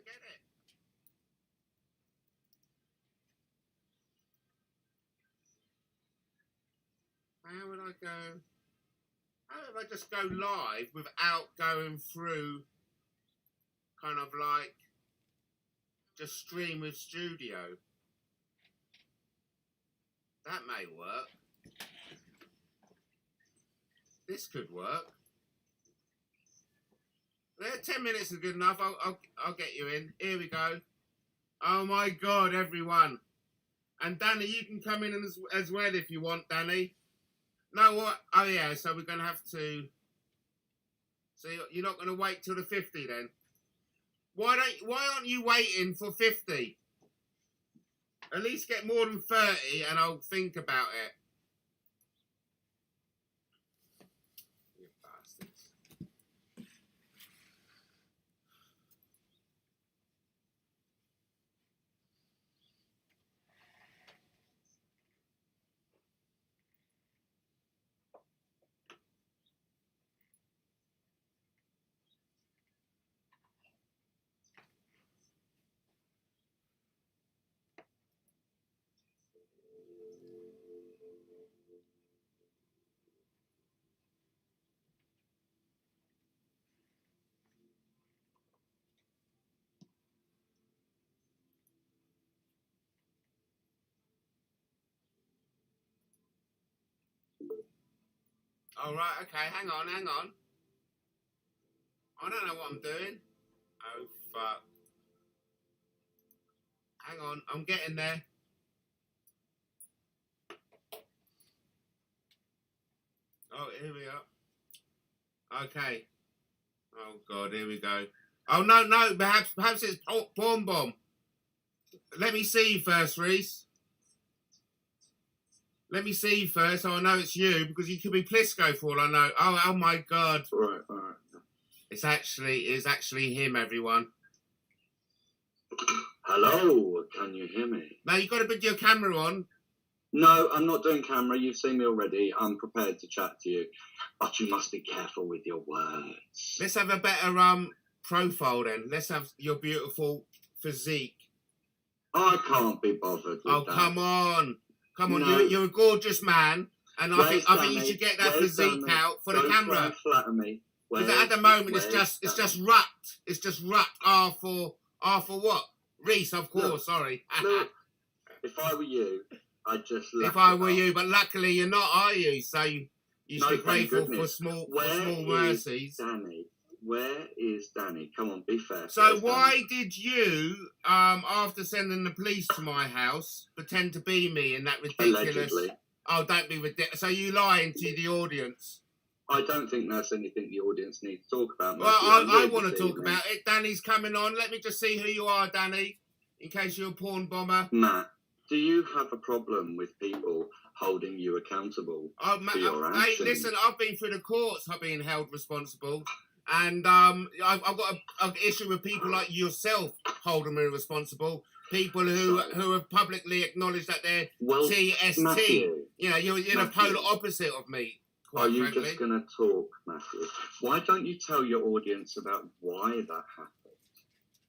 get it. How would I go? How would I just go live without going through kind of like just stream with studio? That may work. This could work. Yeah, 10 minutes is good enough. I'll get you in. Here we go. Oh my God, everyone. And Danny, you can come in as well if you want, Danny. No, what? Oh yeah, so we're going to have to... So you're not going to wait till the 50 then? Why aren't you waiting for 50? At least get more than 30 and I'll think about it. You bastards. All right, okay, hang on. I don't know what I'm doing. Oh, fuck. Hang on, I'm getting there. Oh, here we are. Okay. Oh, God, here we go. Oh, no, perhaps it's Porn Bomb. Let me see you first, Reese. Let me see you first, so I know it's you, because you could be Plisco for all I know. Oh my God. All right. It's actually him, everyone. Hello, can you hear me? Now, you've got to put your camera on. No, I'm not doing camera. You've seen me already. I'm prepared to chat to you. But you must be careful with your words. Let's have a better profile then. Let's have your beautiful physique. I can't be bothered with that. Come on. No. You're a gorgeous man. And I think you should get that physique out for the camera. Don't flatter me. Because at the moment it's just rucked. It's just rucked. R for what? Reese, of course. Look, sorry. Look, if I were you, I'd just. If I were you, but luckily you're not, are you? So you should be grateful for small mercies. Danny? Where is Danny? Come on, be fair. So why did you, after sending the police to my house, pretend to be me in that ridiculous? Allegedly. Oh, don't be ridiculous. So you lying to the audience? I don't think that's anything the audience needs to talk about. Well, I want to talk about it. Danny's coming on. Let me just see who you are, Danny, in case you're a porn bomber. Matt, do you have a problem with people holding you accountable for your actions? Hey, listen, I've been through the courts. I've been held responsible. And I've got an issue with people like yourself holding me responsible. People who have publicly acknowledged that they're TST. Matthew, You know, you're the polar opposite of me. Are you just going to talk, Matthew? Why don't you tell your audience about why that happened?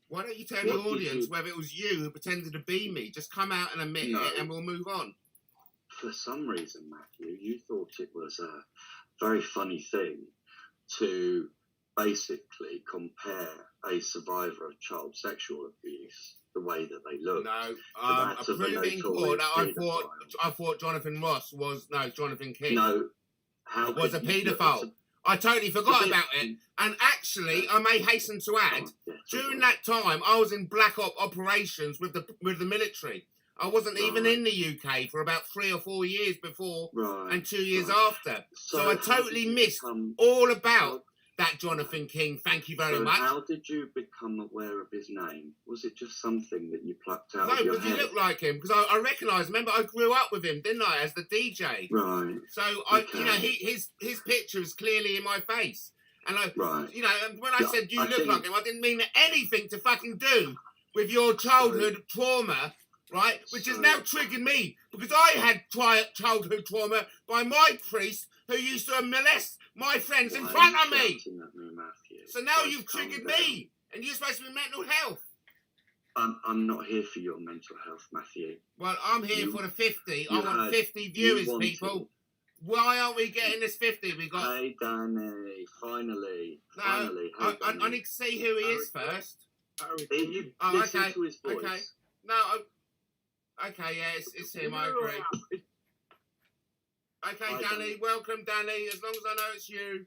Why don't you tell the audience whether it was you who pretended to be me? Just come out and admit it and we'll move on. For some reason, Matthew, you thought it was a very funny thing to basically compare a survivor of child sexual abuse, the way that they look. No, approving court. I thought Jonathan Ross was Jonathan King. No, was a paedophile. I totally forgot about it. And actually, I may hasten to add, during that time, I was in black op operations with the military. I wasn't even in the UK for about 3 or 4 years before and 2 years after. So I totally missed all about that Jonathan King. Thank you very much. How did you become aware of his name? Was it just something that you plucked out of your head? No, because he looked like him. Because I recognised. Remember, I grew up with him, didn't I, as the DJ? Right. So his picture is clearly in my face. And you know, and when I said you look like him, I didn't mean anything to fucking do with your childhood trauma, right? Which has now triggered me because I had childhood trauma by my priest who used to molest my friends in front of me. So now you've triggered me, and you're supposed to be mental health. I'm not here for your mental health, Matthew. Well, I'm here for the 50. I want 50 viewers, people. Why aren't we getting this 50? We got. Hey, Danny, finally. No, Finally. Hey, I need to see who he is first. You Oh, listen okay. to his voice. Okay. No, okay, yeah, it's him, I agree. Okay, Hi, Danny, welcome, Danny, as long as I know it's you.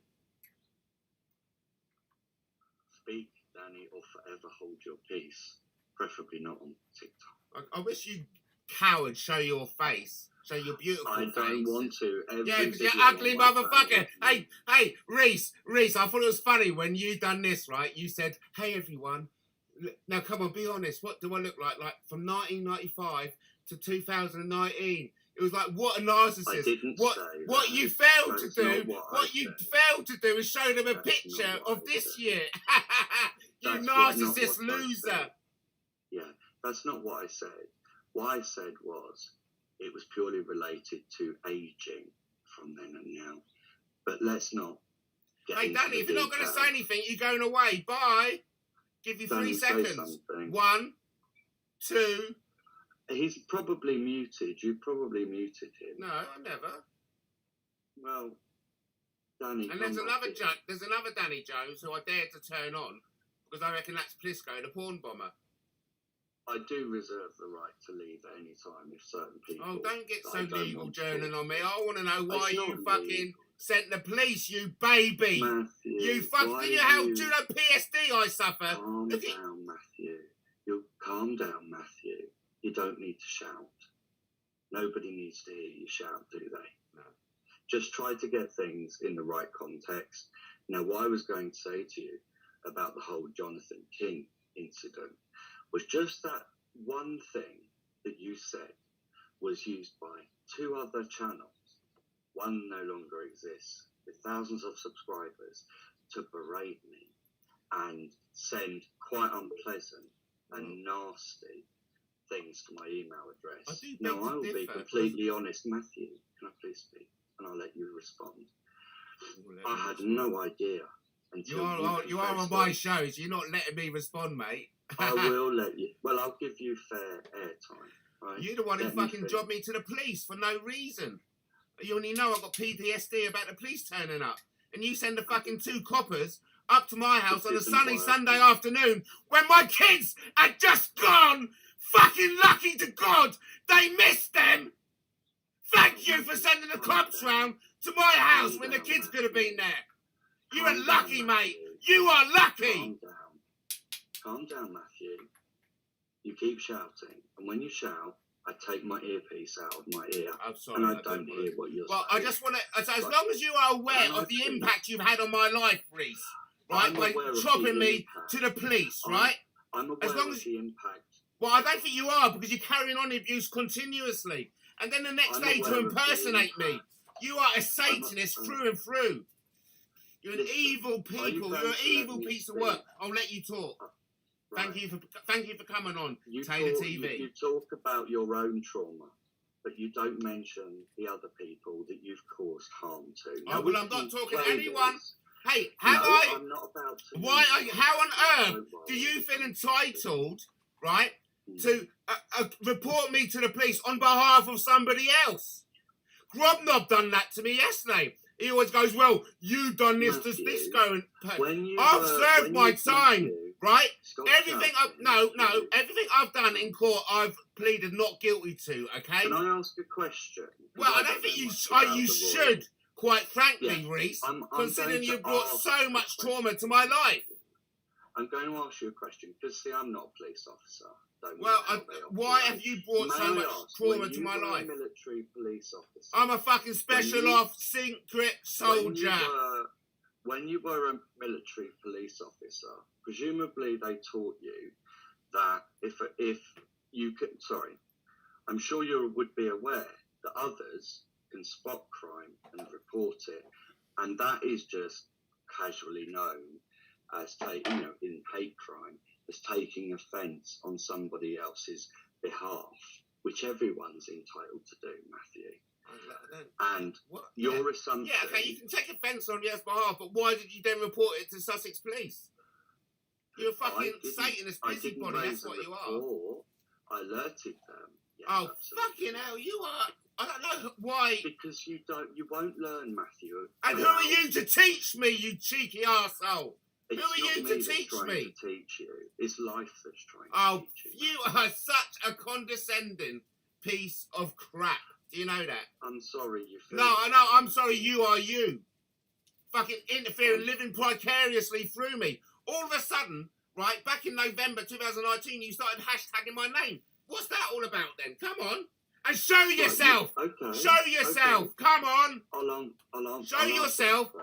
Speak, Danny, or forever hold your peace. Preferably not on TikTok. I wish you cowards show your face. Show your beautiful face. I don't want to. Yeah, because you're ugly motherfucker. Hey, Reese, I thought it was funny when you done this, right? You said, hey, everyone. Now, come on, be honest. What do I look like? Like, from 1995 to 2019. It was like, what a narcissist. I didn't what say what that. you failed That's to do, what you said. failed to do is show them a That's picture not what of I this said. year. You That's narcissist not what I loser. said. Yeah, that's not what I said. What I said was it was purely related to aging from then and now. But let's not get Hey, into Danny, the if you're not going to details. say anything, you're going away. Bye. Give you 3 Danny, say seconds. something. 1, 2. He's probably muted. You probably muted him. No, I never. Well, Danny, And come there's back here. there's another Danny Jones who I dared to turn on because I reckon that's Plisco, the porn bomber. I do reserve the right to leave at any time if certain people... Oh, don't get that so I don't legal want to journaling talk on me. to. I want to know why It's you not fucking legal. sent the police, you baby. Matthew, You fucking... why Do you know you... PSD I suffer? Calm Look at... down, Matthew. You calm down, Matthew. You don't need to shout. Nobody needs to hear you shout, do they? No. Just try to get things in the right context. Now, what I was going to say to you about the whole Jonathan King incident was just that one thing that you said was used by 2 other channels. One no longer exists, with thousands of subscribers, to berate me and send quite unpleasant and nasty things to my email address. Now, I will be completely honest, Matthew. Can I please speak? And I'll let you respond. I had no idea until you are on my shows. You're not letting me respond, mate. I will let you. Well, I'll give you fair airtime. Right? You're the one who fucking jobbed me to the police for no reason. You only know I've got PTSD about the police turning up. And you send the fucking 2 coppers up to my house on a sunny Sunday afternoon when my kids had just gone. Fucking lucky to God they missed them. Thank you for sending the cops round to my house when the kids could have been there. You are lucky, mate. You are lucky. Calm down, Matthew. You keep shouting. And when you shout, I take my earpiece out of my ear. I'm sorry. And I don't hear what you're saying. Well, I just want to... As long as you are aware of the impact you've had on my life, Reese, right? By chopping me to the police, right? I'm aware of the impact. Well, I don't think you are, because you're carrying on the abuse continuously. And then the next day to impersonate me. You are a Satanist through and through. You're an evil people. You're an evil piece of work. I'll let you talk. Right. Thank you for coming on Taylor TV. You talk about your own trauma, but you don't mention the other people that you've caused harm to. Now, well, I'm not talking to anyone. Hey, I'm not about to. How on earth do you feel entitled, right, to report me to the police on behalf of somebody else? Grobnob done that to me yesterday. He always goes, well, you done this, does this go? I've served my time, right? Everything I've done in court, I've pleaded not guilty to, okay? Can I ask a question? Well, I don't think you should, quite frankly, Reese, considering you brought so much trauma to my life. I'm going to ask you a question, because, see, I'm not a police officer. Well, why have you brought so much trauma to my life? A military police officer. I'm a fucking special ops secret soldier. When you were a military police officer, presumably they taught you that if you could, I'm sure you would be aware that others can spot crime and report it, and that is just casually known as in hate crime, as taking offence on somebody else's behalf, which everyone's entitled to do, Matthew. And your assumption... Yeah, okay, you can take offence on your behalf, but why did you then report it to Sussex Police? You're a fucking Satanist busybody, that's what you are. I alerted them. Yes, oh, absolutely. fucking hell, you are... I don't know why... Because you won't learn, Matthew. And who are you to teach me, you cheeky arsehole? Who are you to teach me? To teach you. It's life that's trying to teach you. You are such a condescending piece of crap. Do you know that? I'm sorry you feel... No, I'm sorry you are you. Fucking interfering, living vicariously through me. All of a sudden, right, back in November 2019, you started hashtagging my name. What's that all about then? Come on. And show yourself. Okay. Show yourself. Okay. Come on. I'll show yourself.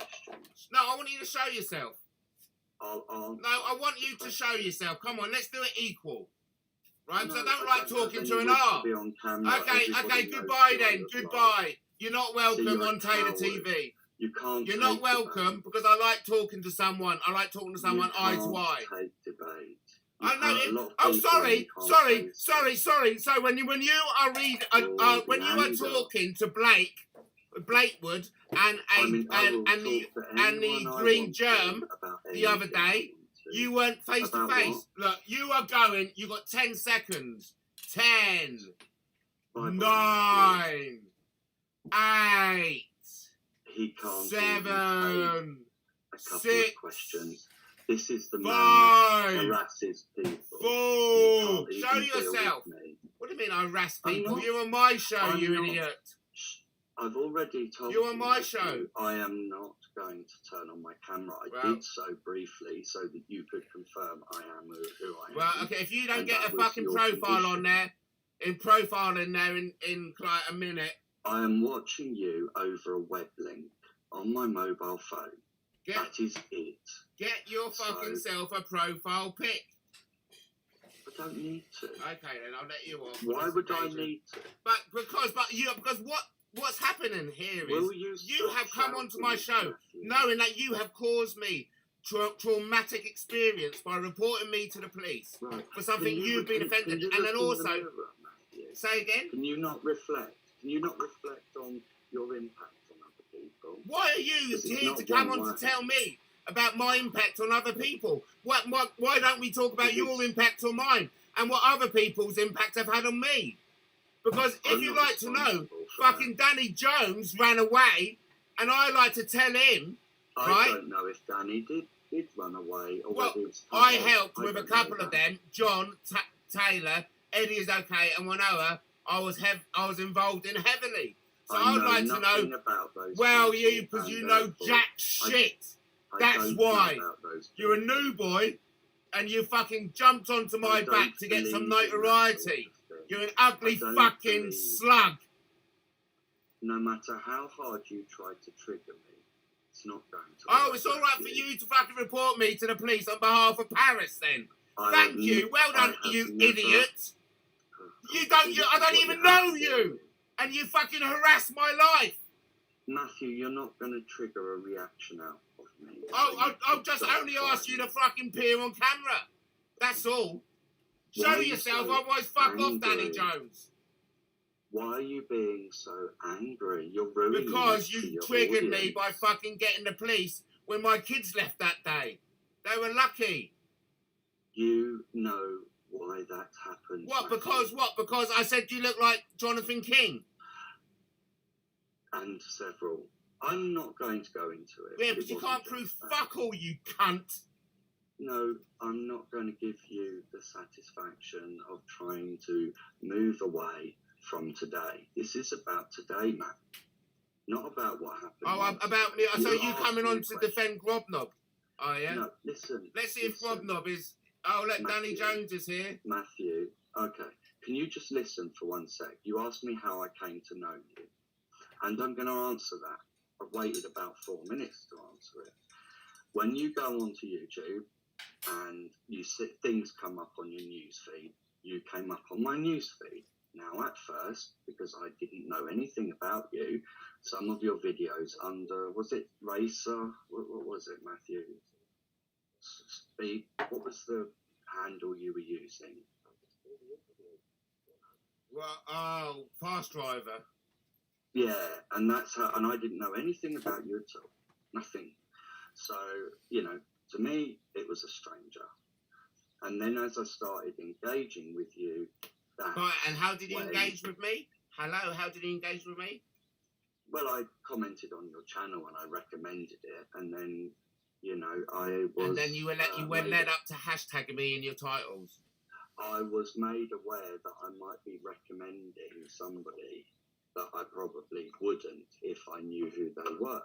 No, I want you to show yourself. No, I want you to show yourself. Come on, let's do it equal. Right? Because I don't like talking to an R. Okay, goodbye then. Goodbye. You're not welcome on Taylor TV. You can't. You're not welcome because I like talking to someone. I like talking to someone eyes wide. Take debate. I know. Oh, sorry. So when you are when you are talking to Blakewood and the Green Germ the other day, you weren't face to face. Look, you are going. You got 10 seconds. 10, 9, 8. He can't 7, 6. Questions. This is the man 5, that harasses people. 4. Show yourself. What do you mean I harass people? You're on my show, you idiot. I've already told you. You're on my show. I am not going to turn on my camera. I did so briefly so that you could confirm I am who I am. Well, okay, if you don't get a fucking profile on there, in like a minute. I am watching you over a web link on my mobile phone. That is it. Get your fucking self a profile pic. I don't need to. Okay, then I'll let you off. Why would I need to? Because what's happening here is you have come onto my show knowing that you have caused me traumatic experience by reporting me to the police for something you've been offended, and then also say again. Can you not reflect? Can you not reflect on your impact on other people? Why are you here to come on to tell me about my impact on other people? Why don't we talk about your impact on mine and what other people's impact have had on me? Because if you like to know, fucking Danny Jones ran away, and I like to tell him, I don't know if Danny did run away or whether it was... I helped with a couple of them, John, Taylor, Eddie is okay, and Wanoa. I was involved in heavily. So I'd like to know, because you know jack shit. That's why. You're a new boy, and you fucking jumped onto my back to get some notoriety. You're an ugly fucking slug. No matter how hard you try to trigger me, it's not going to... Oh, it's all right for you to fucking report me to the police on behalf of Paris, then. Thank you. Well done, you idiot. I don't even know you, and you fucking harass my life. Matthew, you're not going to trigger a reaction out of me. I'll just only ask you to fucking appear on camera. That's all. Show yourself, otherwise fuck off, Danny Jones. Why are you being so angry? You're ruining because you triggered me by fucking getting the police when my kids left that day. They were lucky. You know why that happened. What? Because I said you look like Jonathan King. And several. I'm not going to go into it. Yeah, but you can't prove fuck all, you cunt. No, I'm not going to give you the satisfaction of trying to move away from today. This is about today, Matt. Not about what happened. Oh, about me. So you coming on to defend Grobnob? Oh, yeah? No, listen. Let's see if Grobnob is... Oh, look, Danny Jones is here. Matthew, okay. Can you just listen for 1 sec? You asked me how I came to know you. And I'm going to answer that. I've waited about 4 minutes to answer it. When you go onto YouTube and you see things come up on your newsfeed, you came up on my newsfeed. Now, at first, because I didn't know anything about you, some of your videos under, was it Racer? What was it, Matthew? Speed? What was the handle you were using? Well, Fast Driver. Yeah, and that's how, and I didn't know anything about you at all. Nothing. So, you know, to me, it was a stranger. And then as I started engaging with you, Right, and how did you engage with me? Hello, how did you engage with me? Well, I commented on your channel and I recommended it, and then, you know, I was... And then you were led up to hashtagging me in your titles. I was made aware that I might be recommending somebody that I probably wouldn't if I knew who they were.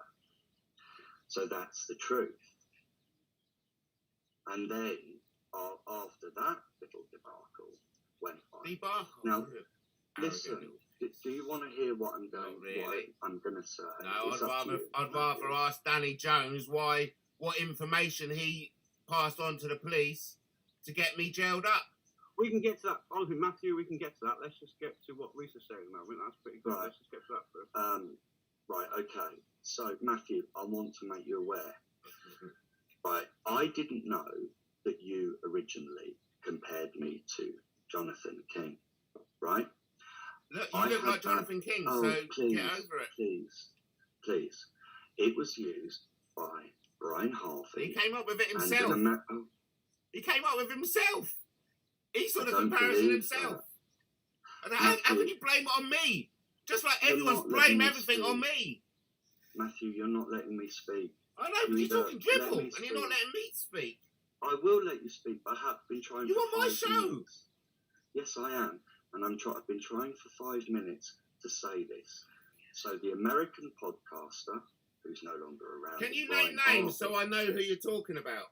So that's the truth. And then, after that little debacle went on... Debacle? Now, listen, do you want to hear what I'm going to say? No, I'd rather ask Danny Jones what information he passed on to the police to get me jailed up. We can get to that. Honestly, Matthew, we can get to that. Let's just get to what Lisa's saying at the moment. That's pretty good. Right. Let's just get to that first. Right, okay. So, Matthew, I want to make you aware. Right, I didn't know that you originally compared me to Jonathan King, right? Look, you look like Jonathan King, so please, get over it. Please. It was used by Brian Harvey. He came up with it himself. He came up with himself. He saw the comparison himself. And how can you blame it on me? Just like everyone's blame everything on me. Matthew, you're not letting me speak. I know, but you're talking dribble, and you're not letting me speak. I will let you speak, but I have been trying You for on my 5 show? minutes. Yes, I am. And I've been trying for 5 minutes to say this. So the American podcaster, who's no longer around... Can you name names so I know who you're talking about?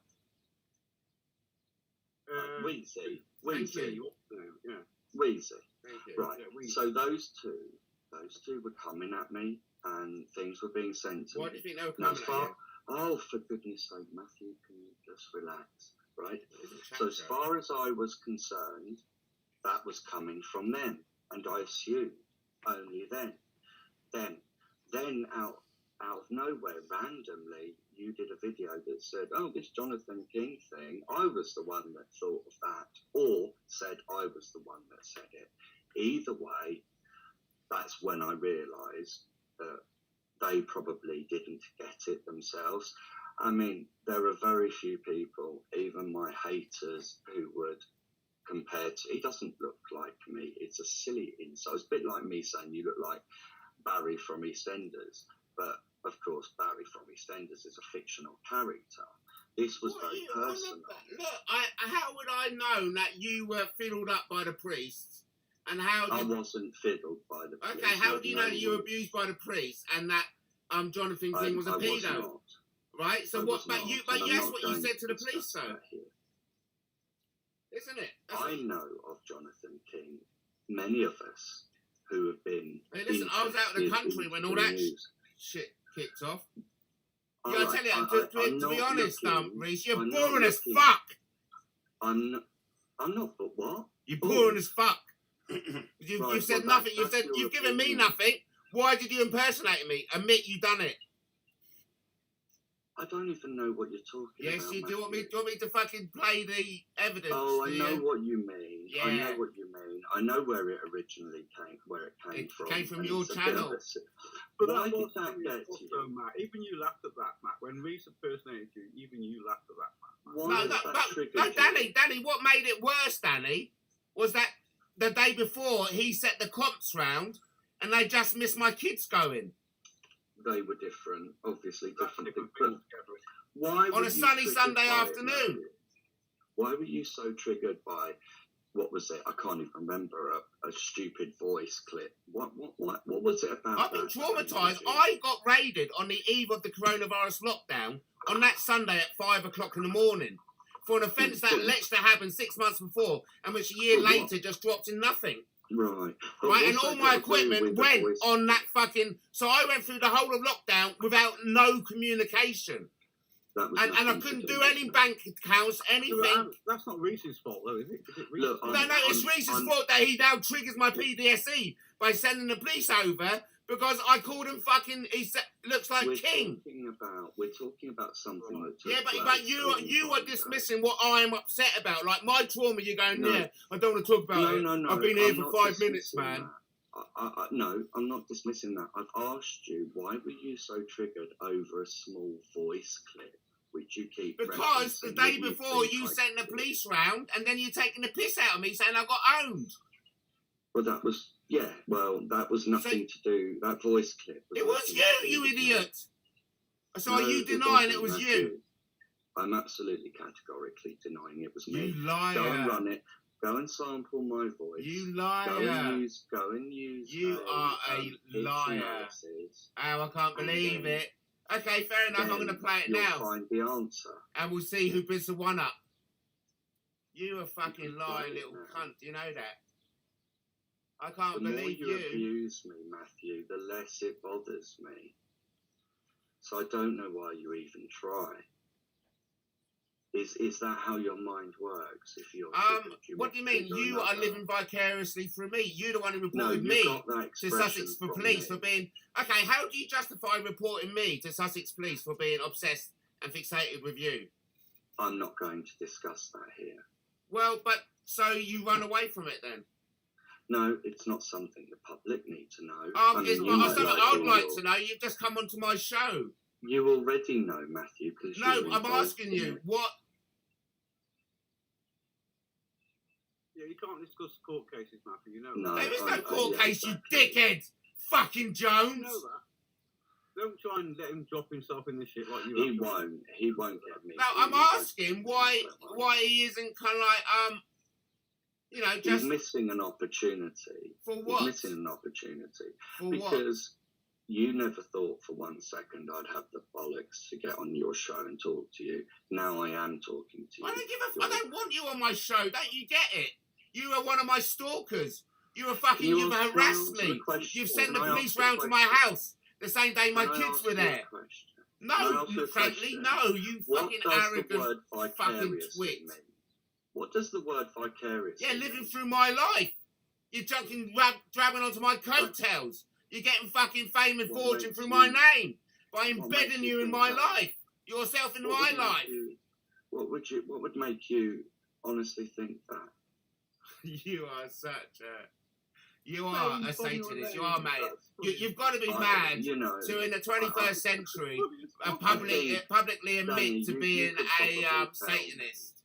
Weezy. Yeah. Weezy. Thank you. Right. Yeah, so those two were coming at me, and things were being sent to me. Why do you think they were coming at you? Oh, for goodness sake, Matthew, can you just relax, right? So as far as I was concerned, that was coming from them, and I assumed only then. Then out of nowhere, randomly, you did a video that said, oh, this Jonathan King thing, I was the one that thought of that, or said I was the one that said it. Either way, that's when I realised that they probably didn't get it themselves. I mean, there are very few people, even my haters, who would compare to... He doesn't look like me. It's a silly insult. It's a bit like me saying you look like Barry from EastEnders. But, of course, Barry from EastEnders is a fictional character. This was very personal. Look, how would I know that you were fiddled up by the priests? And how I wasn't fiddled by the police. Okay, how do you know that you were abused by the priest and that Jonathan King was a pedo? Right? So what? But yes, what you said to the police, though, isn't it? I know of Jonathan King. Many of us who have been. Hey, listen, I was out of the country when all that shit kicked off. Yeah, I tell you, to be honest, Reese, you're boring as fuck. I'm not, but what? You're boring as fuck. You've said nothing. You've given me nothing. Why did you impersonate me? Admit you done it. I don't even know what you're talking about. Yes, you do. Want me to fucking play the evidence? Oh, I know what you mean. Yeah. I know what you mean. I know where it originally came. Where it came from. It came from your channel. But why that did was that get to you? Matt. Even you laughed at that, Matt. When Reese impersonated you, even you laughed at that, Matt. Why Danny, what made it worse, Danny, was that the day before he set the comps round and they just missed my kids going. They were different, obviously different. Why on a sunny Sunday afternoon? Why were you so triggered by, what was it? I can't even remember, a stupid voice clip. What was it about? I've been traumatised. I got raided on the eve of the coronavirus lockdown on that Sunday at 5 o'clock in the morning for an offence that alleged to happen 6 months before and which a year later just dropped in nothing. Right. And all my equipment went on that fucking... So I went through the whole of lockdown without no communication. And I couldn't do any bank accounts, anything. That's not Reese's fault, though, is it? Look, no, it's Reese's fault that he now triggers my PTSD by sending the police over because I called him fucking... He looks like King. We're talking about something that took but you are dismissing what I'm upset about. Like my trauma, you're going, yeah, I don't want to talk about it. No, I've been here for 5 minutes, man. No, I'm not dismissing that. I've asked you, why were you so triggered over a small voice clip which you keep Because the referencing day that you before think you I sent the did. police round, and then you're taking the piss out of me saying I got owned. Well, that was, yeah, well, that was nothing to do, that voice clip was It was nothing to do you with me. idiot. So No, are you it denying it wasn't, was Matthew. you? I'm absolutely categorically denying it was me. You liar. Go and run it. Go and sample my voice. You liar. Go and use. You are a pitch liar. analysis, Oh, I can't believe then- it. Okay, fair enough. I'm going to play it you'll now. find the answer. And we'll see who bids the one up. You a fucking can lying play it little now. cunt. You know that? I can't The more believe you abuse me, Matthew, the less it bothers me. So I don't know why you even try. Is that how your mind works? If you're what do you mean? You are living vicariously through me. You're the one who No, reported you me got that to expression Sussex for from police me. for being... Okay, how do you justify reporting me to Sussex police for being obsessed and fixated with you? I'm not going to discuss that here. Well, but so you run away from it then? No, it's not something the public need to know. It's not something I would like to know. You've just come onto my show. You already know, Matthew. No, I'm asking you, it. what... Yeah, you can't discuss court cases, Matthew. You know No. that. There is no court yeah, case, exactly. you dickhead! Fucking You Jones! know that. Don't try and let him drop himself in the shit like you. He have. won't. He won't get me. No, I'm asking why he isn't kind of like, you know, He's just... missing an opportunity. For what? He's missing an opportunity. For what? Because you never thought for 1 second I'd have the bollocks to get on your show and talk to you. Now I am talking to you. I don't want you on my show. Don't you get it? You are one of my stalkers. You've You've harassed me. You've sent the police round to my house the same day my kids were there. No, frankly, no. You fucking arrogant fucking twit. What does the word vicarious Yeah, mean? living through my life. You're jumping, grabbing onto my coattails. You're getting fucking fame and fortune through my name by embedding you in my life. Yourself in my life. What would make you honestly think that? You are such a... You are a Satanist. You are, mate. You've got to be mad to, in the 21st century, publicly admit to being a Satanist.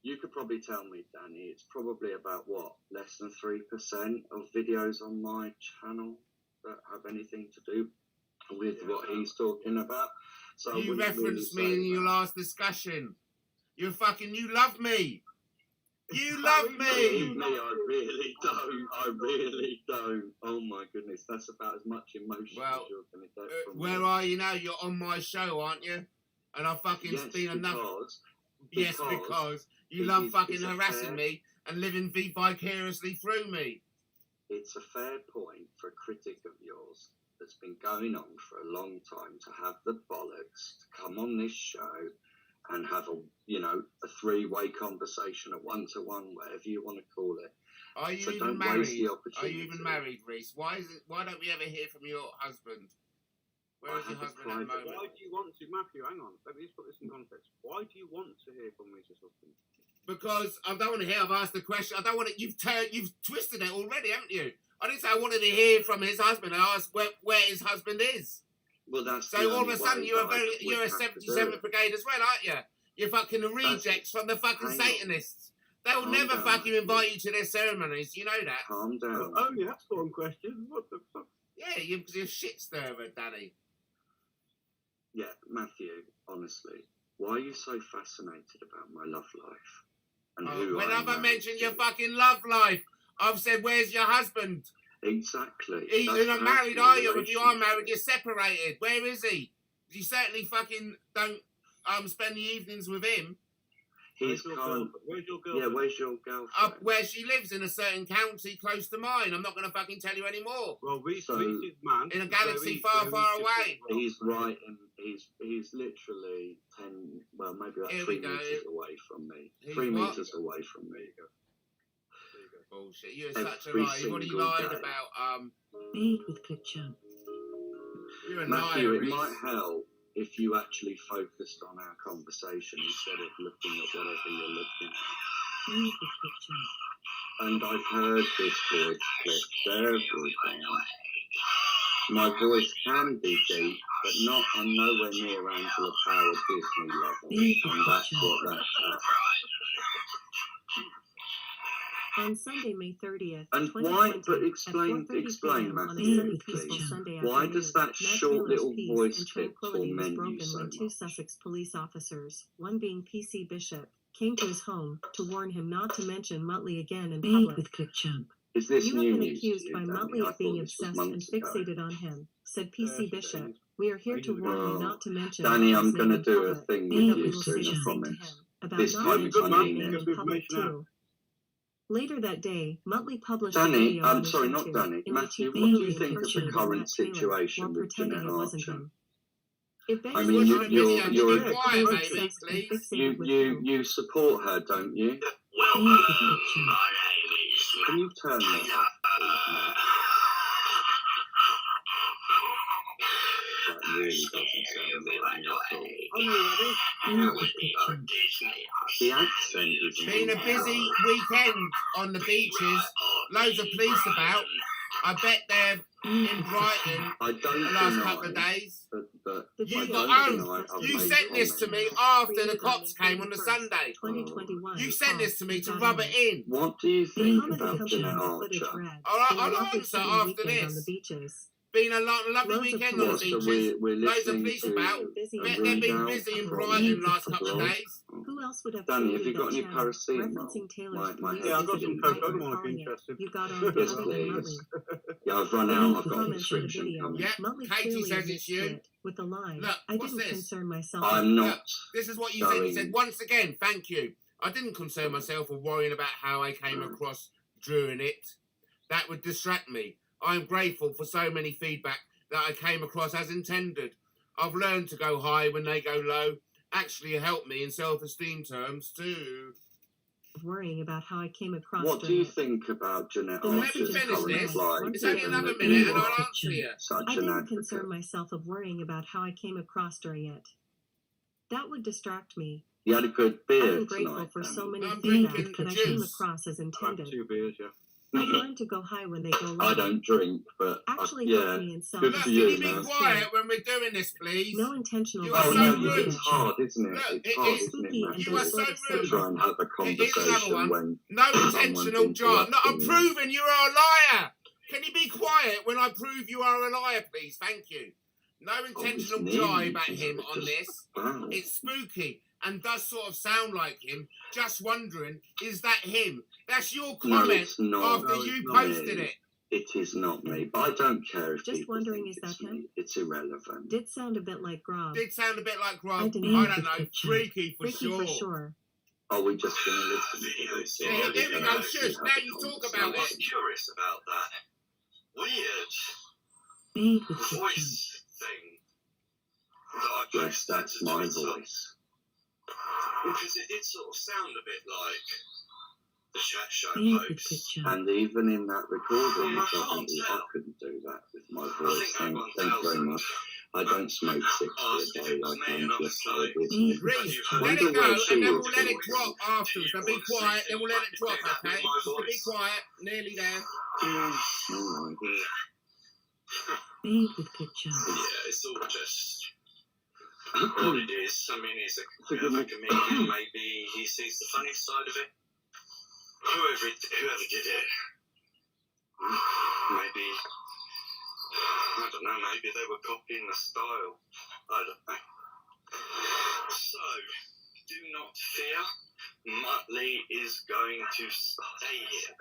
You could probably tell me, Danny, it's probably about, what, less than 3% of videos on my channel that have anything to do with what he's talking about. So you referenced me in your last discussion. You love me. You love me. I really don't. I really don't. Oh my goodness, that's about as much emotion as you're going to get from where me. are you now? You're on my show, aren't you? And I've fucking been enough. Yes, because you love fucking harassing me and living vicariously through me. It's a fair point for a critic of yours that's been going on for a long time to have the bollocks to come on this show and have a three-way conversation, a one-to-one, whatever you want to call it. Are you even married? Are you even married, Reese? Why don't we ever hear from your husband? Where is your husband at the moment? Why do you want to, Matthew? Hang on, let me just put this in context. Why do you want to hear from Reese's husband? Because I don't want to hear. I've asked the question. I don't want to. You've twisted it already, haven't you? I didn't say I wanted to hear from his husband. I asked where his husband is. Well, that's so all of a sudden you're a 77th Brigade as well, aren't you? You're fucking the rejects from the fucking Satanists. They'll never fucking invite you to their ceremonies. You know that. Calm down. Oh, yeah, that's one question. What the fuck? Yeah, you're a shit stirrer, Danny. Yeah, Matthew, honestly, why are you so fascinated about my love life? And whenever I mention your fucking love life, I've said, where's your husband? Exactly. You're not married, are you? If you are married, you're separated. Where is he? You certainly fucking don't spend the evenings with him. Where's your girlfriend? Yeah, where's your girlfriend? Up where she lives in a certain county close to mine. I'm not going to fucking tell you anymore. Well, Reese's man in a galaxy far, far away. He's right, and he's literally 10, well, maybe about 3 meters away from me. 3 meters away from me. Bullshit. You're such a liar. You've already lied about Aid with Clipchamp. You're a Matthew, liar, it might help if you actually focused on our conversation instead of looking at whatever you're looking at. Aid with Clipchamp. And I've heard this voice clip several times. My voice can be deep, but I'm nowhere near Angela Power Disney level, and that's what that's at. On Sunday, May 30th, And 2020, why? But at explain, 4:30 p.m. on a Matthew, sunny, peaceful please. Sunday Why afternoon, does that Matt short Taylor's little peace voice and clip tranquility was torment you broken so when two much? Sussex police officers, one being PC Bishop, came to his home to warn him not to mention Muttley again in Made public. with ClickJump. Is this You have new been news accused to by you, Danny? Muttley I of being thought this was obsessed and months ago. fixated on him, said PC Yes, it Bishop. is. We are here to warn you Oh, not to mention Danny, I'm Muttley's going name to in do a public, thing and with that we you will soon, say I the same to promise. him about This not time Might be good, mentioning man. your Danny, name Get in some public information out. too. Later that day, Muttley published a Danny, video on I'm his sorry, not YouTube Danny. in which he Matthew, what do you clearly think of the impersonated current Matt Taylor situation while with pretending Jeanette it wasn't Archer? him. It begs I the mean, Watching the obvious video, question you be quiet, who is baby, obsessed and please. fixated with who. You support her, don't you? Made with ClickJump. Can you turn that off, please, Matt? That really doesn't sound right at all. I'm ready. Made with ClickJump. The accent is Been a busy weekend on the beaches. Loads of police about. I bet they're in Brighton I the don't last couple of deny, days. but The I You video got don't owned. deny I've You made sent this to me comments. after the Created on cops May came on the 31st, Sunday. 2021. You sent this to me You to got rub owned. it in. What do you The think comedy about company Jeanette the footage Archer? read. All right, In a I'll lovely answer sunny after weekend on the this. beaches. Been a lovely Loads of weekend on the What, police. so beaches. we're Loads of listening police to about. Busy a Bet and they've been readout busy in from Brighton the last couple of blog? days. Who else would have Danny, have created you got that any channel, paracetamol? referencing Taylor's My police head Yeah, I've got is some in coke. I visit don't and want to be calling it. interested. You got on Yes, other than please. Muttley. Yeah, I've run In out. one of I've the got a comments in the prescription video, coming. Yep, Muttley Katie clearly says it's admits to you. it with the line, Look, I what's didn't this? concern myself I'm with not. This is what you said. You said, going- once again, thank you. I didn't concern myself with worrying about how I came across during it. That would distract me. I'm grateful for so many feedback that I came across as intended. I've learned to go high when they go low. Actually helped me in self-esteem terms too. worrying about how I came across What do during you it. think about Jeanette The Let me Archer's finish current this. life? It's only Given another that minute you and are I'll answer you. Such I an didn't advocate. concern myself of worrying about how I came across during it. That would distract me. You had a good I've beer been grateful tonight, for Danny. so many I'm feedback drinking that I came juice. across as I've had intended. 2 beers, yeah. I've learned to go high when they go low. I don't drink, but Actually yeah. helped me in self Good Look, for can you, you be man. quiet when we're doing this, please? No intentional You are Oh so no, rude. it's hard, isn't it? Look, It's it hard, is. isn't it, Spooky and You are Matthew? so those rude. To try and have a Here's another conversation one. when No someone's intentional jar. No, I'm interrupting you. proving you are a liar. Can you be quiet when I prove you are a liar, please? Thank you. No intentional his jibe knees, at you know, him it's on just- this. Wow. It's spooky and does sort of sound like him. Just wondering, is that him? That's your No, comment it's not. after No, you it's not posted me. it. It is not me, but I don't care if Just people wondering, think is it's that him? me. It's irrelevant. Did sound a bit like Grob. Did sound a bit like I Rob. didn't I know. don't know. Freaky for Freaky sure. for sure. Are we just going to listen to this? Yeah, or are here we gonna go. actually Shush. have Now a you talk about conversation? it. Curious about that weird Made with ClickJump. voice thing. That I Yes, posted that's to my Twitter. voice. Because it did sort of sound a bit like the chat show Made with post. ClickJump. And even in that recording, I it doesn't. can't I tell. couldn't do that with my I voice. think Thank you very 1,000 much. I don't smoke 60 asked a if day it was like me, and I Angela was Power like, Disney. Made with Reese, ClickJump. let Wonder it go, where she and then is we'll let it thinking. drop afterwards. Now be quiet, then we'll let it drop, Did okay? my Just to be voice? quiet, nearly there. Yeah, no idea. Made with ClickJump. Yeah, it's all just what it is. I mean, he's a comedian. Maybe he sees the funny side of it. Whoever did it, maybe, I don't know, maybe they were copying the style. I don't know. So, do not fear. Muttley is going to stay here.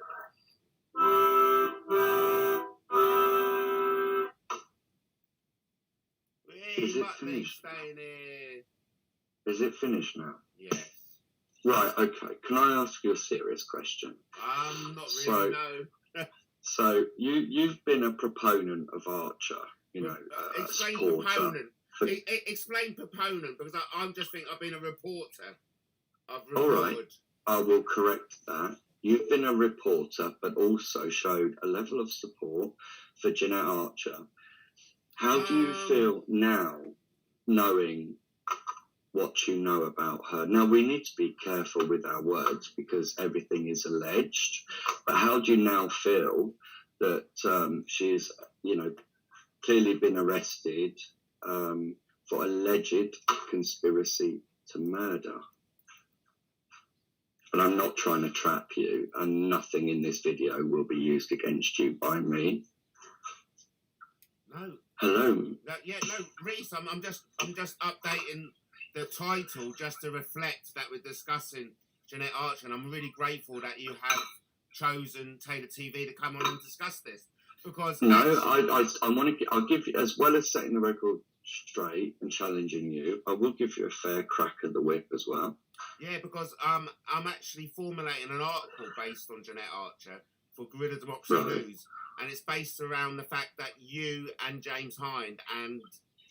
Is it Muttley finished? staying here. Is it finished now? Yes. Right, okay. Can I ask you a serious question? Not really, So- no. So, you've been a proponent of Archer, you know, a Explain supporter. proponent. For- Explain proponent, because I'm just think I've been a reporter. I've All right. reported. I will correct that. You've been a reporter, but also showed a level of support for Jeanette Archer. How do you feel now, knowing what you know about her? Now, we need to be careful with our words because everything is alleged. But how do you now feel that she is, you know, clearly been arrested for alleged conspiracy to murder. And I'm not trying to trap you, and nothing in this video will be used against you by me. No. Hello. No, Reese, I'm just updating the title just to reflect that we're discussing Jeanette Archer, and I'm really grateful that you have chosen Taylor TV to come on and discuss this. Because no, I want to. I'll give you, as well as setting the record straight and challenging you, I will give you a fair crack at the whip as well. Yeah, because I'm actually formulating an article based on Jeanette Archer for Guerrilla Democracy News, and it's based around the fact that you and James Hind and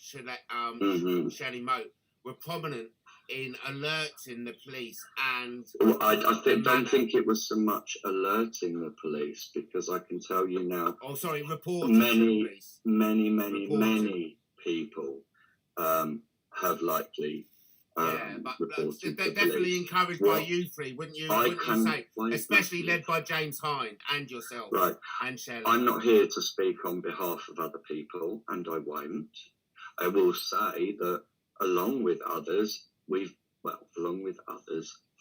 Shelley Moat were prominent in alerting the police, and I don't think it was so much alerting the police, because I can tell you now. Oh, sorry, reporting the police. Many people have likely. But they're definitely encouraged by you three, wouldn't you say? Especially led by James Hind and yourself, right? And Shelley. I'm not here to speak on behalf of other people, and I won't. I will say that along with others,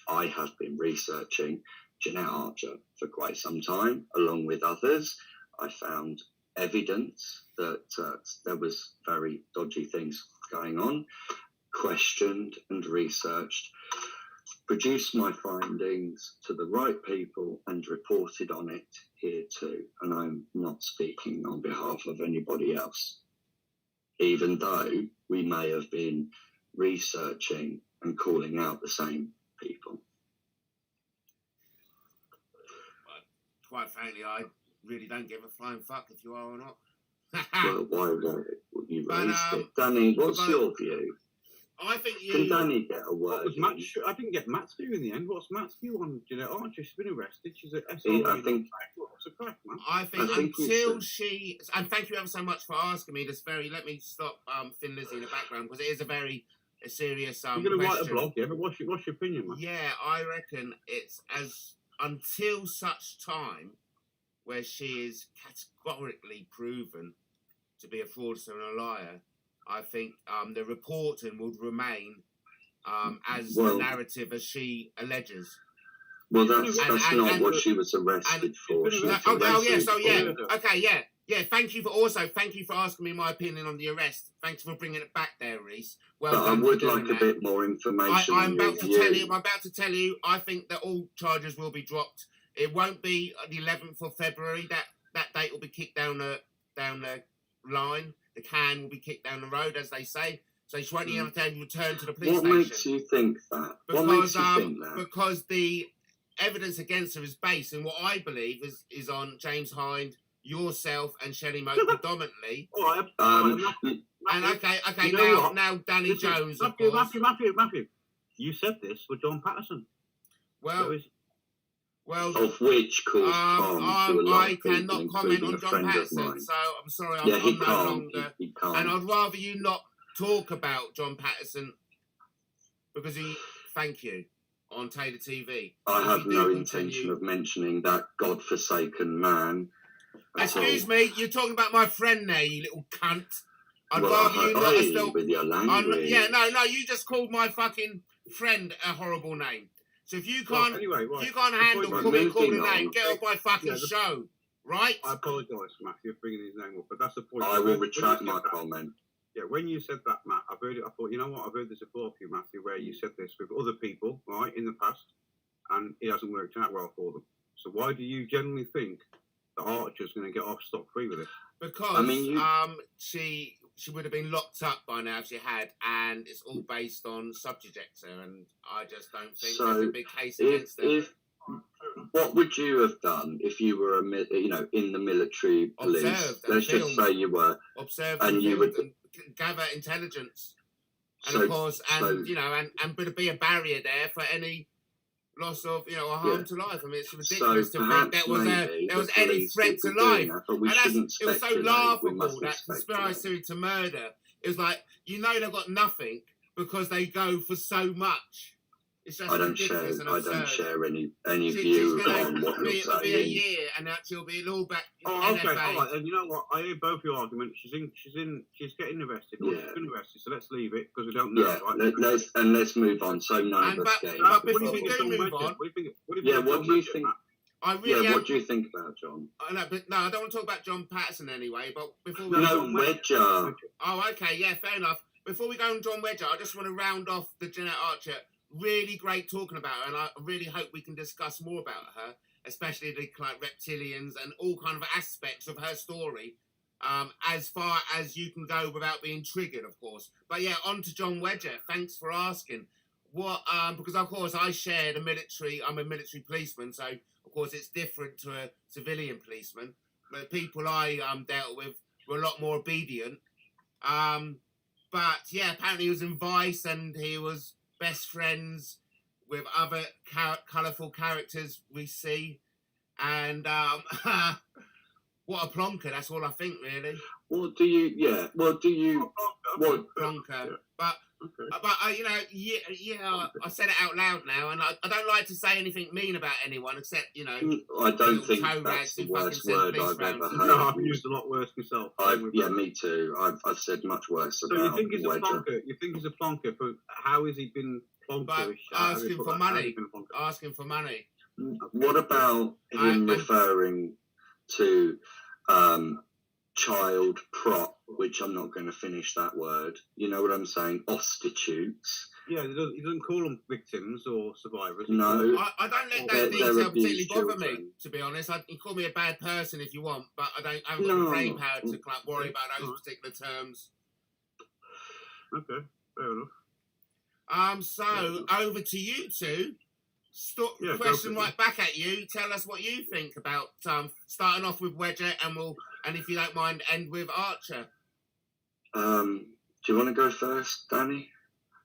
I have been researching Jeanette Archer for quite some time. Along with others, I found evidence that there was very dodgy things going on. Questioned and researched, produced my findings to the right people, and reported on it here too. And I'm not speaking on behalf of anybody else, even though we may have been researching and calling out the same people. But quite frankly, I really don't give a flying fuck if you are or not. Well, why would you raise it? Danny, what's your view? I think you... Can Danny get a word? I didn't get Matt's view in the end. What's Matt's view on Jeanette Archer? She's been arrested. She's a I think... What's the crack, man? I think until she... And thank you ever so much for asking me this very... Let me stop Thin Lizzy in the background, because it is a serious You're going to write a question. blog, yeah, but what's your opinion, man? Yeah, I reckon it's until such time where she is categorically proven to be a fraudster and a liar, I think the reporting would remain as the narrative as she alleges. Well, that's not what she was arrested for. Yeah. Thank you for asking me my opinion on the arrest. Thanks for bringing it back there, Reese. Well but done. I would like a bit more information. I'm about to tell you. I think that all charges will be dropped. It won't be the 11th of February. That date will be kicked down the line. The can will be kicked down the road, as they say. So she won't even have to return to the police station. What makes you think that? Because the evidence against her is based in what I believe is on James Hind, yourself, and Shelley Moat predominantly. Now Danny Jones. Matthew. You said this with John Patterson. Well, of which caused harm to a lot of people, I cannot comment on John Patterson, so I'm sorry, I'm no longer. He can't. And I'd rather you not talk about John Patterson because thank you, on Taylor TV. I have no intention of mentioning that godforsaken man. Excuse me, you're talking about my friend there, you little cunt. I'd rather you not still. With your language. No, you just called my fucking friend a horrible name. So if you can't, handle calling a name, get off my fucking show, right? I apologise, Matthew, for bringing his name up, but that's the point. I will retract my comment. Yeah, when you said that, Matt, I've heard it. I thought, you know what? I've heard this before, for you, Matthew, where you said this with other people, right, in the past, and it hasn't worked out well for them. So why do you generally think that Archer's going to get off scot-free with it? Because she would have been locked up by now if she had, and it's all based on subjects, and I just don't think there's a big case against them. What would you have done if you were in the military police? Let's just say you were. Observe and you would gather intelligence, and of course, and be a barrier there for any loss of or harm to life. I mean, it's ridiculous to think there was any threat to life. And it was so laughable, that conspiracy to murder. It was like, they've got nothing because they go for so much. It's just I don't share. ridiculous and I absurd. don't share any She's view gonna on what you're it'll be a saying. year, and she'll be all back. Oh, okay, NFA. all right. And you know what? I hear both your arguments. She's getting arrested. Or Yeah. she's been arrested. So let's leave it because we don't know. Yeah, Right? let's move on. So none And of us but- getting. but What before do you we think do of John move Wedger? on- What do you think Yeah, of what John do you Wedger, think? Matt? I really Yeah, am. what do you think about John? No, I don't want to talk about John Patterson anyway. But before we No, No, John Wedger. Oh, okay, yeah, fair enough. Before we go on John Wedger, I just want to round off the Jeanette Archer. Really great talking about her, and I really hope we can discuss more about her, especially the like reptilians and all kind of aspects of her story, as far as you can go without being triggered, of course. But yeah, on to John Wedger. Thanks for asking. What? Because of course I share the military. I'm a military policeman, so of course it's different to a civilian policeman. The people I dealt with were a lot more obedient. But yeah, apparently he was in Vice and he was best friends with other colourful characters we see. And what a plonker, that's all I think, really. What do you? Yeah. What do you? What? Plonker. Yeah. But you know, I said it out loud now, and I don't like to say anything mean about anyone except, you know, I don't think toe that's rags the who fucking worst send word peace I've rounds ever and heard. No, I've used a lot worse myself. Yeah, me too. I've said much worse So about you think he's a Wedger. plonker? You think he's a plonker? For how has he been plonkerish? asking for money. Asking for money. What about him referring to child prop, which I'm not going to finish that word. You know what I'm saying? Prostitutes. Yeah, he doesn't call them victims or survivors. No. I don't let They're that detail particularly abused bother me, children. to be honest. You can call me a bad person if you want, but I haven't got No. the brain power to worry about those particular terms. Okay, fair enough. So over to you two. Yeah, Question go for it. right back at you. Tell us what you think about starting off with Wedger, and if you don't mind, end with Archer. Do you want to go first, Danny?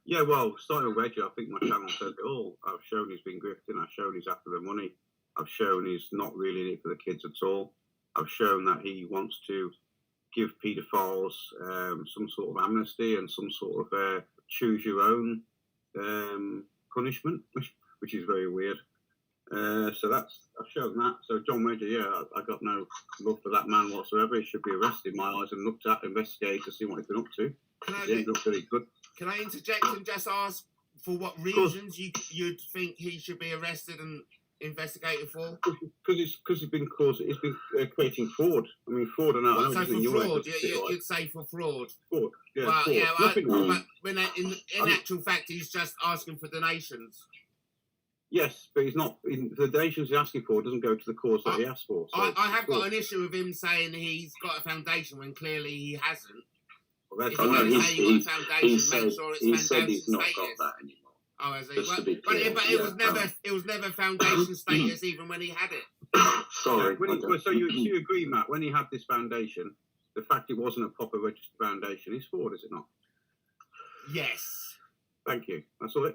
Yeah, well, starting with Wedger, I think my channel said it all. I've shown he's been grifting. I've shown he's after the money. I've shown he's not really in it for the kids at all. I've shown that he wants to give paedophiles some sort of amnesty and some sort of choose your own punishment, which is very weird. So I've shown that. So John Wedger, yeah, I got no love for that man whatsoever. He should be arrested in my eyes and looked at, investigated to see what he's been up to. He didn't look very good. Can I interject and just ask for what reasons you'd think he should be arrested and investigated for? Because he's been creating fraud. I mean, fraud. And Well, so for fraud, you'd say for fraud. Fraud. Yeah, Well, fraud. yeah, Nothing wrong. but when in actual fact, he's just asking for donations. Yes, but he's not. The donations he's asking for doesn't go to the cause that he asked for. So I have got an issue with him saying he's got a foundation when clearly he hasn't. Well, If that's you're no, going to say you've got a foundation, said, make sure it's he foundation said he's not status. got that anymore. Oh, has he? Just to be But clear, it was never foundation status even when he had it. Sorry. So you agree, Matt? When he had this foundation, the fact it wasn't a proper registered foundation is fraud, is it not? Yes. Thank you. That's all.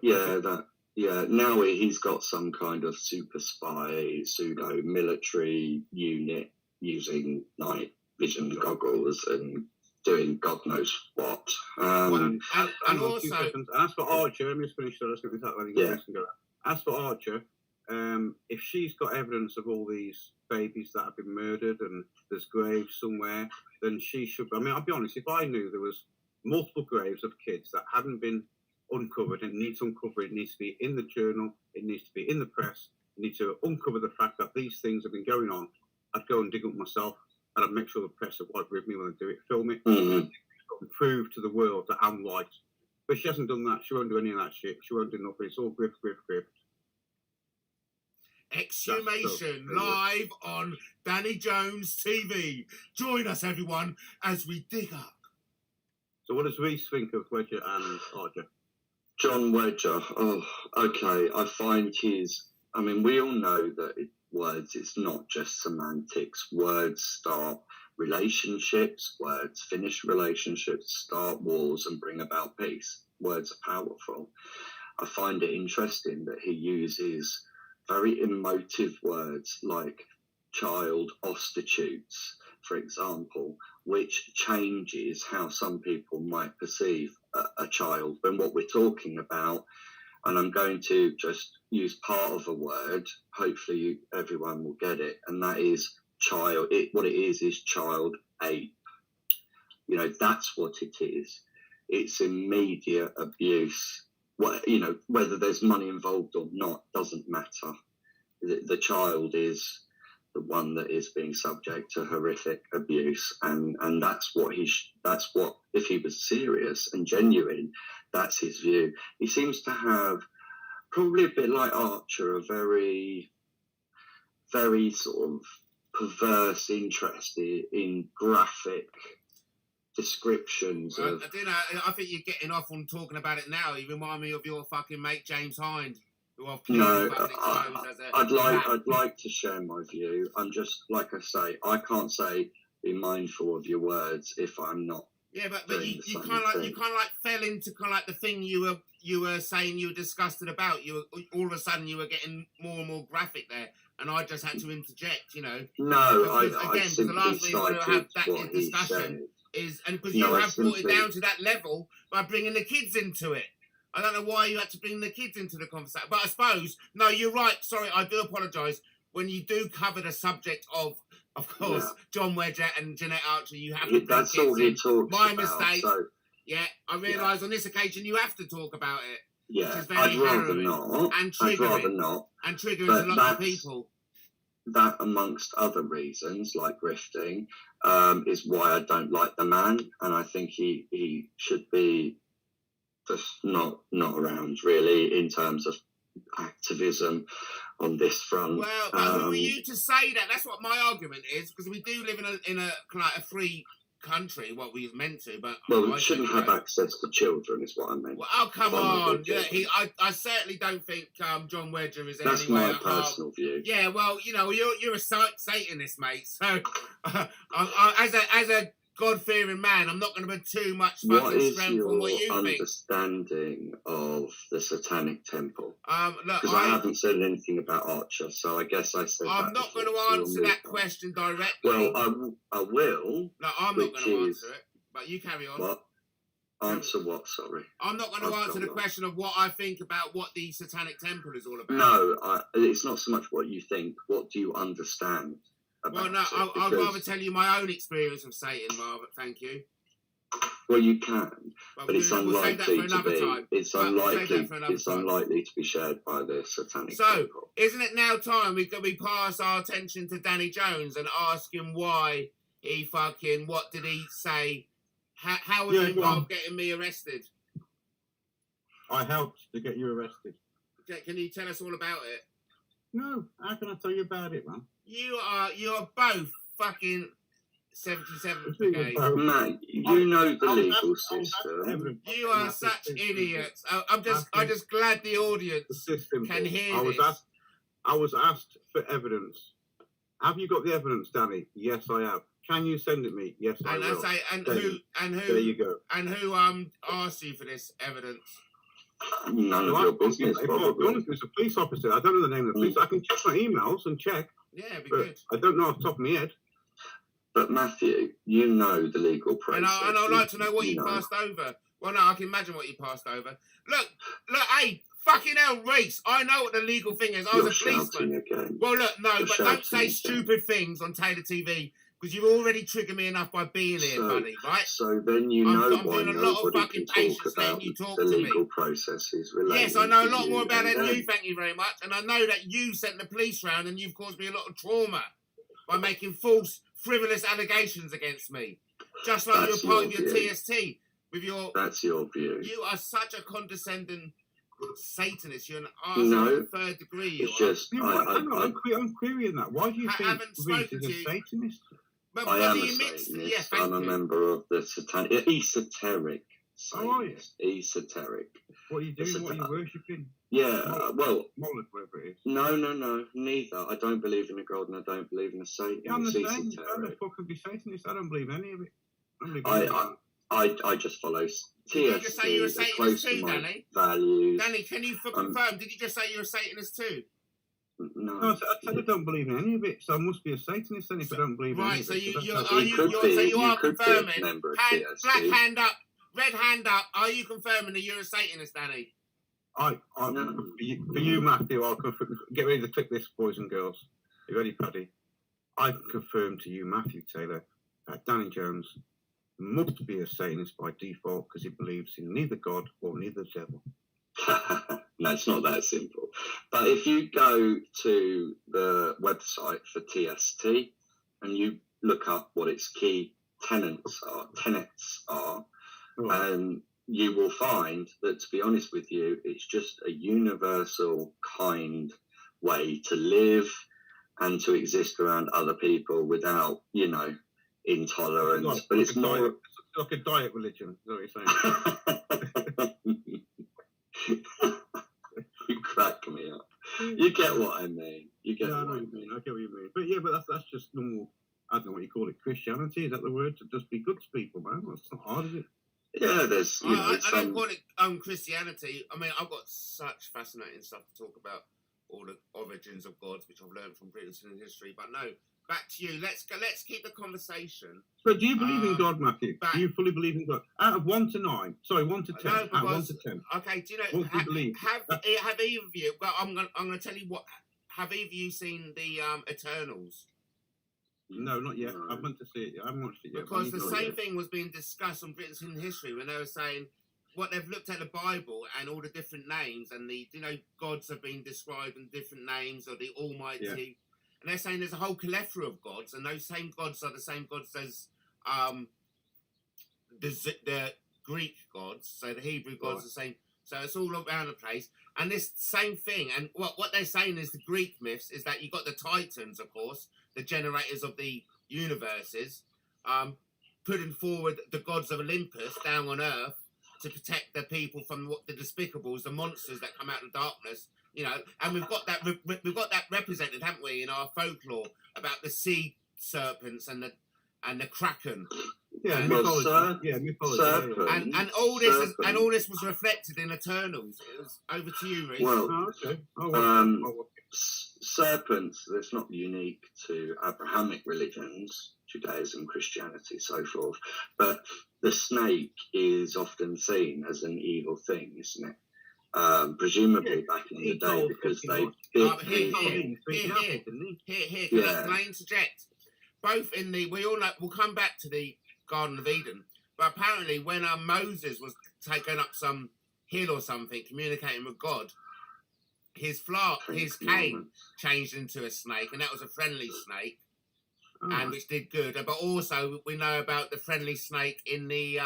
Now he's got some kind of super spy, pseudo military unit using night vision goggles and doing God knows what. And also, And as for Archer, let me just finish. Let's get this out. As for Archer, if she's got evidence of all these babies that have been murdered and there's graves somewhere, then she should. I mean, I'll be honest. If I knew there was multiple graves of kids that hadn't been uncovered and needs uncovering, it needs to be in the journal, it needs to be in the press, you need to uncover the fact that these things have been going on, I'd go and dig up myself and I'd make sure the press would wipe with me when I do it, film it, and prove to the world that I'm right. But she hasn't done that. She won't do any of that shit. She won't do nothing. It's all grift. Exhumation live on Danny Jones TV. Join us, everyone, as we dig up. So what does Reese think of Wedger and Archer? John Wedger. Oh, okay. I find we all know that words, it's not just semantics. Words start relationships. Words finish relationships, start wars, and bring about peace. Words are powerful. I find it interesting that he uses very emotive words like child prostitutes, for example, which changes how some people might perceive a child when what we're talking about and I'm going to just use part of a word. Hopefully everyone will get it, and that is child. What it is child ape. You know, that's what it is. It's immediate abuse. You know, whether there's money involved or not doesn't matter. The child is the one that is being subject to horrific abuse, and that's what if he was serious and genuine, that's his view. He seems to have, probably a bit like Archer, a very, very sort of perverse interest in graphic descriptions of. I don't know. I think you're getting off on talking about it now. You remind me of your fucking mate James Hind, who I've killed public times as a. I'd like to share my view. I'm just, like I say, I can't say be mindful of your words if I'm not. Yeah, but you kind of like fell into kind of like the thing you were saying you were disgusted about. All of a sudden you were getting more and more graphic there, and I just had to interject. You know. No, I simply the last thing you want to have that discussion is, and because you have brought it down to that level by bringing the kids into it. I don't know why you had to bring the kids into the conversation, but I suppose no, you're right. Sorry, I do apologise. When you do cover the subject of course, John Wedger and Jeanette Archer, you have to. That's all he talks My about. mistake. So, yeah, I realise on this occasion you have to talk about it. Yeah, which is very harrowing and triggering. I'd rather not. And triggers a lot of people. That, amongst other reasons, like grifting, is why I don't like the man, and I think he should be just not around, really, in terms of activism on this front. Well, but who are you to say that? That's what my argument is, because we do live in a free country, what we meant to, but we shouldn't have access to children, is what I meant. Well, oh, come on! Yeah, I certainly don't think John Wedger is. That's my personal view. Yeah, well, you know, you're a Satanist, mate. So, as a God-fearing man, I'm not going to put too much fucking strength on what you think. What is your understanding of the Satanic Temple? Look, because I haven't said anything about Archer, so I guess I said. I'm not going to answer that question directly. Well, I will. No, I'm not going to answer it. But you carry on. What? Answer what? Sorry. I'm not going to answer the question of what I think about what the Satanic Temple is all about. No, it's not so much what you think. What do you understand? Well, no, I'd rather tell you my own experience of Satan, Margaret. Thank you. Well, you can, but it's unlikely to be. It's unlikely to be shared by the Satanic Temple. So, isn't it now time we pass our attention to Danny Jones and ask him why he fucking? What did he say? How was he involved getting me arrested? I helped to get you arrested. Can you tell us all about it? No, how can I tell you about it, man? You're both fucking 77th Brigade. Mate, you know the legal system. You are such idiots. I'm just glad the audience can hear this. I was asked for evidence. Have you got the evidence, Danny? Yes, I have. Can you send it me? Yes, I will. Who? There you go. And who asked you for this evidence? None of your business. If I'm honest, it's a police officer. I don't know the name of the police. I can check my emails and check. Yeah, it'd be good. I don't know off the top of my head. But Matthew, you know the legal process. And I'd like to know what you passed over. Well, no, I can imagine what you passed over. Look, hey, fucking hell, Reese, I know what the legal thing is. I was a policeman. Again. Well, look, no, but don't say stupid things on Taylor TV, because you've already triggered me enough by being here, buddy, right? So then you know why I'm doing a lot of fucking patience letting you talk to me. The legal processes related. Yes, I know a lot more about it than you, thank you very much. And I know that you sent the police round and you've caused me a lot of trauma by making false, frivolous allegations against me. Just like you're part of your TST. With your, that's your view. You are such a condescending Satanist. You're an arsehole of third degree. You are. Just, I'm querying that. Why do you think Reese is a Satanist? But I am a Satanist. I'm a member of the Satanic, esoteric Satanist. Esoteric. What are you doing? What are you worshipping? Yeah, well, whatever it is. No, neither. I don't believe in a God and I don't believe in a Satan. Yeah, I'm the same. I'm the fucking be Satanist. I don't believe any of it. I just follow TST. Did you just say you're a Satanist too, Danny? Values. Danny, can you confirm? Did you just say you're a Satanist too? No, I said I don't believe in any of it, so I must be a Satanist then if I don't believe in any of it. Right, so you are confirming, black hand up, red hand up, are you confirming that you're a Satanist, Danny? For you, Matthew, I'll confirm. Get ready to click this, boys and girls. You ready, Paddy? I can confirm to you, Matthew Taylor, that Danny Jones must be a Satanist by default because he believes in neither God or neither devil. No, it's not that simple. But if you go to the website for TST and you look up what its key tenets are, you will find that, to be honest with you, it's just a universal kind way to live and to exist around other people without, intolerance. But it's more like a diet religion, is that what you're saying? You crack me up. You get what I mean. I get what you mean. But yeah, that's just normal. I don't know what you call it. Christianity, is that the word? To just be good to people, man. That's not hard, is it? Yeah, there's. I don't call it Christianity. I mean, I've got such fascinating stuff to talk about, all the origins of gods, which I've learned from British history. But no, back to you. Let's keep the conversation. So, do you believe in God, Matthew? Do you fully believe in God? Out of 1 to 9, sorry, 1 to 10. Out of 1 to 10. Okay, do you know? What do you believe? Have either of you? Well, I'm gonna tell you what. Have either of you seen the Eternals? No, not yet. I want to see it. I haven't watched it yet. Because the same thing was being discussed on British history when they were saying what they've looked at the Bible and all the different names and the gods have been described in different names, or the Almighty, and they're saying there's a whole plethora of gods, and those same gods are the same gods as the Greek gods, so the Hebrew gods are the same. So it's all around the place, and this same thing. And what they're saying is the Greek myths is that you got the Titans, of course, the generators of the universes, putting forward the gods of Olympus down on Earth to protect the people from the despicables, the monsters that come out of darkness. And we've got that represented, haven't we, in our folklore about the sea serpents and the kraken. Yeah, and mythology. And all this was reflected in Eternals. It was over to you, Reece. Well, serpents, that's not unique to Abrahamic religions, Judaism, Christianity, so forth. But the snake is often seen as an evil thing, isn't it? Presumably back in the day, because they bit Here, can I interject? Both in we'll come back to the Garden of Eden, but apparently when Moses was taking up some hill or something, communicating with God, his cane changed into a snake, and that was a friendly snake, and which did good. But also we know about the friendly snake in the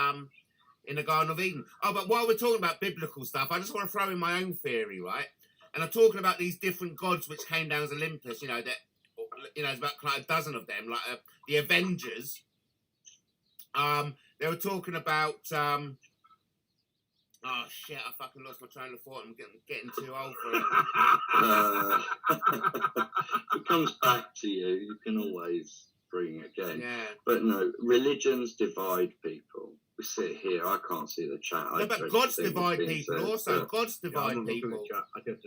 Garden of Eden. Oh, but while we're talking about biblical stuff, I just want to throw in my own theory, right? And I'm talking about these different gods which came down as Olympus. There's about a dozen of them, like the Avengers. They were talking about. Oh shit! I fucking lost my train of thought. I'm getting too old for it. It comes back to you. You can always bring it again. Yeah. But no, religions divide people. We sit here. I can't see the chat. No, but gods divide people also. Gods divide people.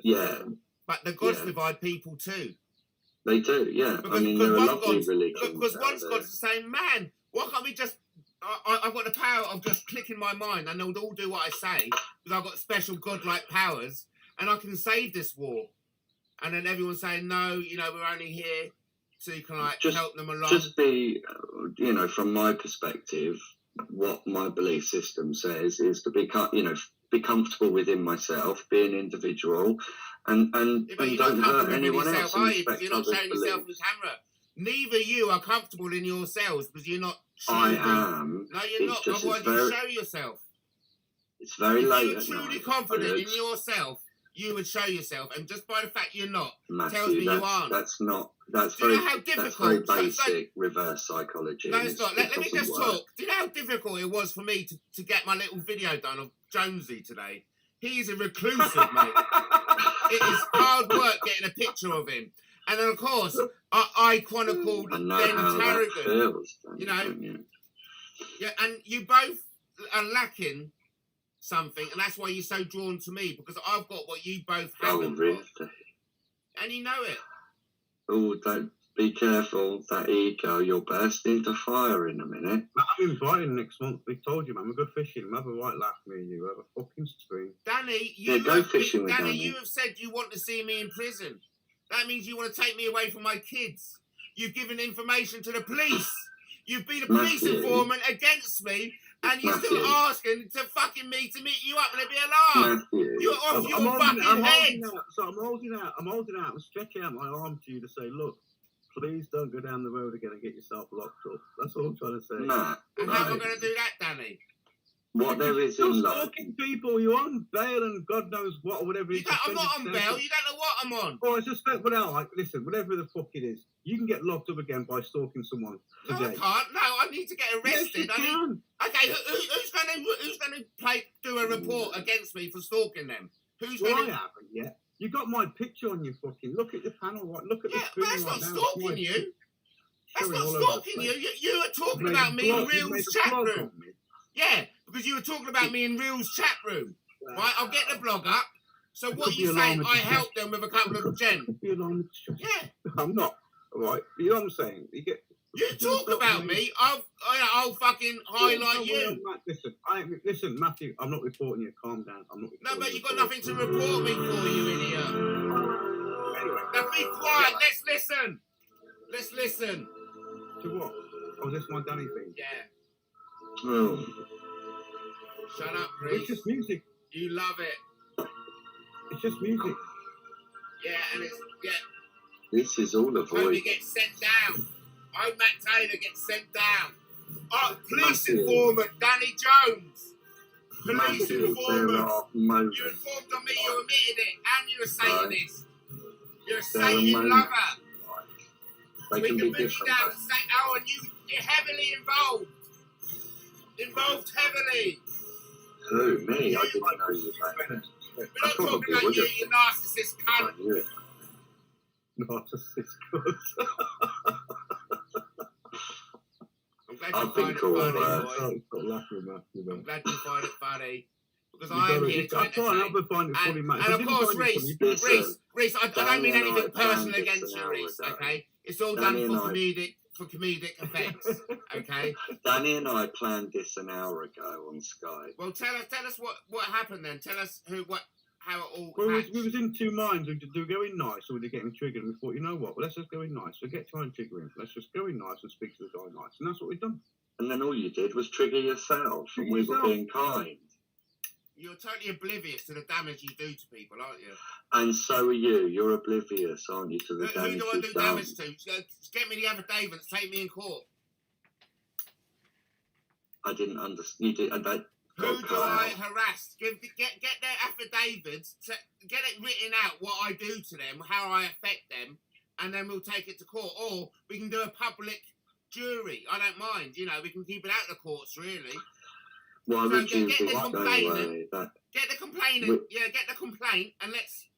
Yeah. But the gods divide people too. They do, yeah. Because, there are lovely religions. Because one God's the same man. Why can't we just... I've got the power of just clicking my mind and they'll all do what I say because I've got special godlike powers and I can save this war. And then everyone's saying, no, we're only here so you can help them along. Just be, from my perspective, what my belief system says is to be comfortable within myself, be an individual, and don't hurt anyone else. Because you're not showing yourself on camera. Neither you are comfortable in yourselves because you're not. I am. No, you're not. Otherwise, you show yourself. It's very late. If you're truly confident in yourself, you would show yourself, and just by the fact you're not, Matthew, tells me you aren't. That's not. That's Do you very. know how difficult? That's very basic reverse psychology. No, it's not. Let me just talk. Do you know how difficult it was for me to get my little video done of Jonesy today? He's a reclusive, mate. It is hard work getting a picture of him. And then, of course, I chronicled Ben Tarragon. Yeah, and you both are lacking something, and that's why you're so drawn to me, because I've got what you both haven't got. And you know it. Oh, Be careful, that ego, you'll burst into fire in a minute. I'm inviting next month. We told you, man. We'll go fishing. We'll have a right laugh, me and you. We'll have a fucking stream. Danny, Go fishing with Danny, Danny. you have said you want to see me in prison. That means you want to take me away from my kids. You've given information to the police. You've been a police informant against me, and you're still asking to fucking me to meet you up and it'd be alarm. You're off your fucking head. I'm holding out and stretching out my arm to you to say, look, please don't go down the road again and get yourself locked up. That's all I'm trying to say. Matt, And how am I going to do that, Danny? what there is in You're life. stalking people. You're on bail and God knows what or whatever. I'm not on bail. You don't know what I'm on. Oh, I suspect. Well, like, listen, whatever the fuck it is, you can get locked up again by stalking someone No, I today. can't. No, I need to get arrested. Yes, you can. Okay, who's going to do a report against me for stalking them? Who's Well, I going to? haven't yet. You got my picture on your fucking. Look at the panel. Right? Look at Yeah, the but screen that's right not now. stalking you. That's Showing not all over stalking the you. place. You are talking You've about made me a in blog. You've made Real's a chat blog room. on me. Yeah, because you were talking about me in Real's chat room. Right, I'll get the blog up. So It what could you be saying? alarming I distress. helped them with a couple of gen. Could be alarming distress. Yeah, I'm not. All right. You know what I'm saying? You get. you talk about me. I'll fucking highlight you. Listen, Matthew. I'm not reporting you. Calm down. I'm not. No, reporting but you you got at all. nothing to report me for, you idiot. Anyway, Now be quiet. Let's listen. Let's listen. to what? Oh, this my Danny thing. Yeah. Oh, Shut up, It's Reese. just music. You love it. It's just music. Yeah, and it's this is all a Toby voice. gets sent down. Matt Taylor gets sent down. Oh, police Matthew. informant Danny Jones. Police Matthew, there informant. are moments. You informed on me, you admitted it, and you're a Satanist. You're a There are Satan moments. lover. They We can can be put you different. down and say, oh, and you're heavily involved. Involved heavily. Who, me? I didn't know you back then. We're I not talking probably about would you, have. you narcissist I cunt. knew it. Narcissist good. I'm glad you I've find been it called funny, worse. boy. Stop laughing, Matthew. I'm glad you find it funny. Because You I am gotta- here you to can't help entertain. but find it funny, Matt. If I And of didn't course, find it Reese, funny, Listen, Reese, I don't Danny mean and I anything personal planned this against an you, hour Reese, ago. okay? It's all Danny done and for I- comedic effects, okay? Danny and I planned this an hour ago on Skype. Well, tell us what happened then. Tell us how it all well, hatched. we was in two minds. We do go in nice or we get him triggered. And we thought, you know what? Well, let's just go in nice. Forget trying to trigger him. Let's just go in nice and speak to the guy nice. And that's what we've done. And then all you did was trigger yourself, and we were being kind. You're totally oblivious to the damage you do to people, aren't you? And so are you. You're oblivious, aren't you, to the Who damage do I do you've done? damage to? Get me the affidavits, take me in court. I didn't understand. You did. Who do I harass? Get their affidavits, get it written out what I do to them, how I affect them, and then we'll take it to court. Or we can do a public jury. I don't mind. You know, we can keep it out of the courts, really. Why So would you get be the that complainant. way? Get the complainant. Yeah, get the complaint, and let's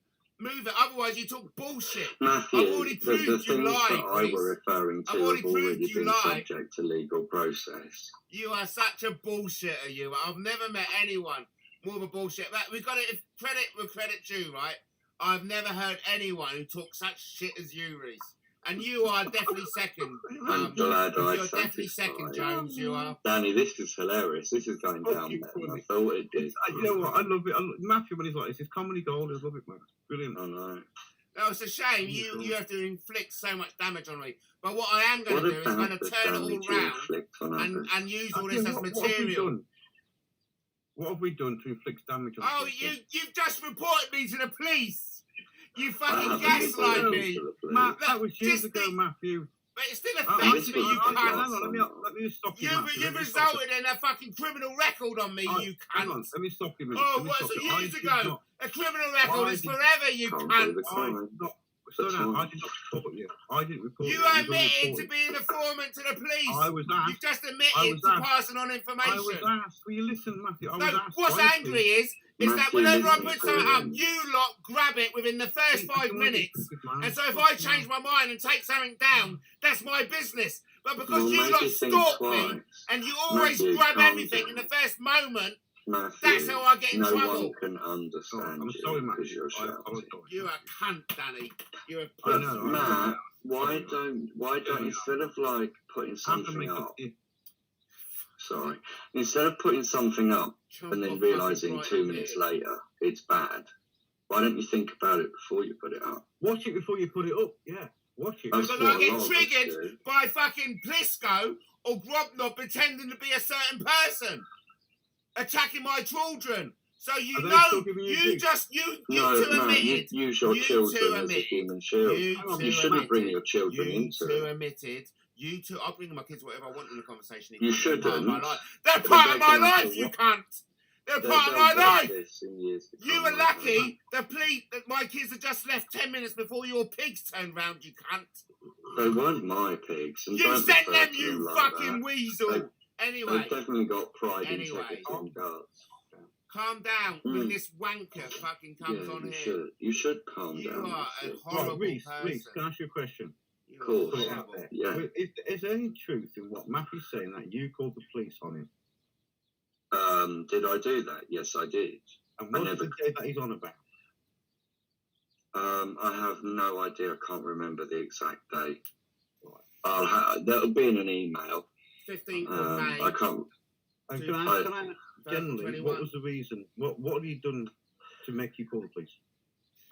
move it. Otherwise, you talk bullshit. Matthew, I've already the proved you things lied, that I Reese. were referring I've to already have proved already you been lied. subject to legal process. You are such a bullshitter, you. I've never met anyone more of a bullshit. But we've got to if credit with credit due, right? I've never heard anyone who talks such shit as you, Reese. And you are definitely second. I'm glad I You're definitely second, Jones. You are. Danny, this is hilarious. This is going down you better funny. than I thought it did. You know what? I love it. Matthew, when he's like this, it's comedy gold. I love it, man. It's brilliant. I know. No, it's a shame. You have to inflict so much damage on me. But what I am going What to do is I'm about going to the turn it damage all you round inflict on others? and use all this Okay, as what have we material. done? What have we done to inflict damage on Oh, people? you've just reported me to the police. You I fucking haven't gaslight reported me. to the police. Matt, that was years Just ago, think- Matthew. But it still I- affects me, you hang cunt. Hang on, let me just stop you, Matthew. You've Let me stop you. resulted in a fucking criminal record on me, you Hang on, cunt. let me stop you a minute. Oh, Let me what, stop so you. I years did ago? not- A criminal record I is did- forever, you Can't do cunt. the I crime. did not. Slow down. I did not report you. I didn't report You you. was admitted to unreported. being an informant to the police. I was asked. You've just I admitted was to asked. passing on I was information. asked. Will you listen, Matthew? I was No, asked. what's honestly. angry is that Matthew, whenever I listen put to something up, him. you lot grab it within the first It's 5 the minutes. man. And so if I change my mind and take something down, that's my business. But because You'll you make lot it think stalk twice. me and you always Matthew, grab calm everything down. in the first moment, Matthew, that's how I get in no trouble. one can understand I'm you sorry, because Matthew. you're I shouting. apologize. You're a cunt, Danny. You're a I know. Matt, why don't instead of like putting something up, sorry, instead of putting something up and then realizing 2 minutes later it's bad, why don't you think about it before you put it up? Watch it before you put it up. Yeah, watch it. That's Because what I a get lot of us triggered do. by fucking Plisco or Grobknob pretending to be a certain person, attacking my children. So you Are they know, still giving you you grief? just you No, two you admitted. use your you two children as a admitted- human shield. You Hang on, two You shouldn't bring admitted- your children you into two it. admitted. You two, I'll bring my kids whatever I want in the conversation. You They're part of my shouldn't. life. They're But part of they're my gonna have life, to you wa- cunt. They're They'll part of my get life. this in years to You come, were like lucky. The police, that my kids had just left 10 minutes before your pigs turned round, you cunt. that. They weren't my pigs. And You don't sent refer them, to you like fucking that. weasel. Anyway, They've definitely got pride, Anyway. integrity, and guts. calm down when Mm. this wanker fucking comes Yeah, on you here. should. You should calm You down. are a Matthew. horrible Right, Reese, person. can I ask you a question? You are Cool. Put it out horrible. there. Yeah. Is there any truth in what Matthew's saying that you called the police on him? Did I do that? Yes, I did. And what's never- the day that he's on about? I have no idea. I can't remember the exact date. Right. That'll be in an email. 15th of May. I can't. And Two- can I ask generally, 2021. what was the reason? What have you done to make you call the police?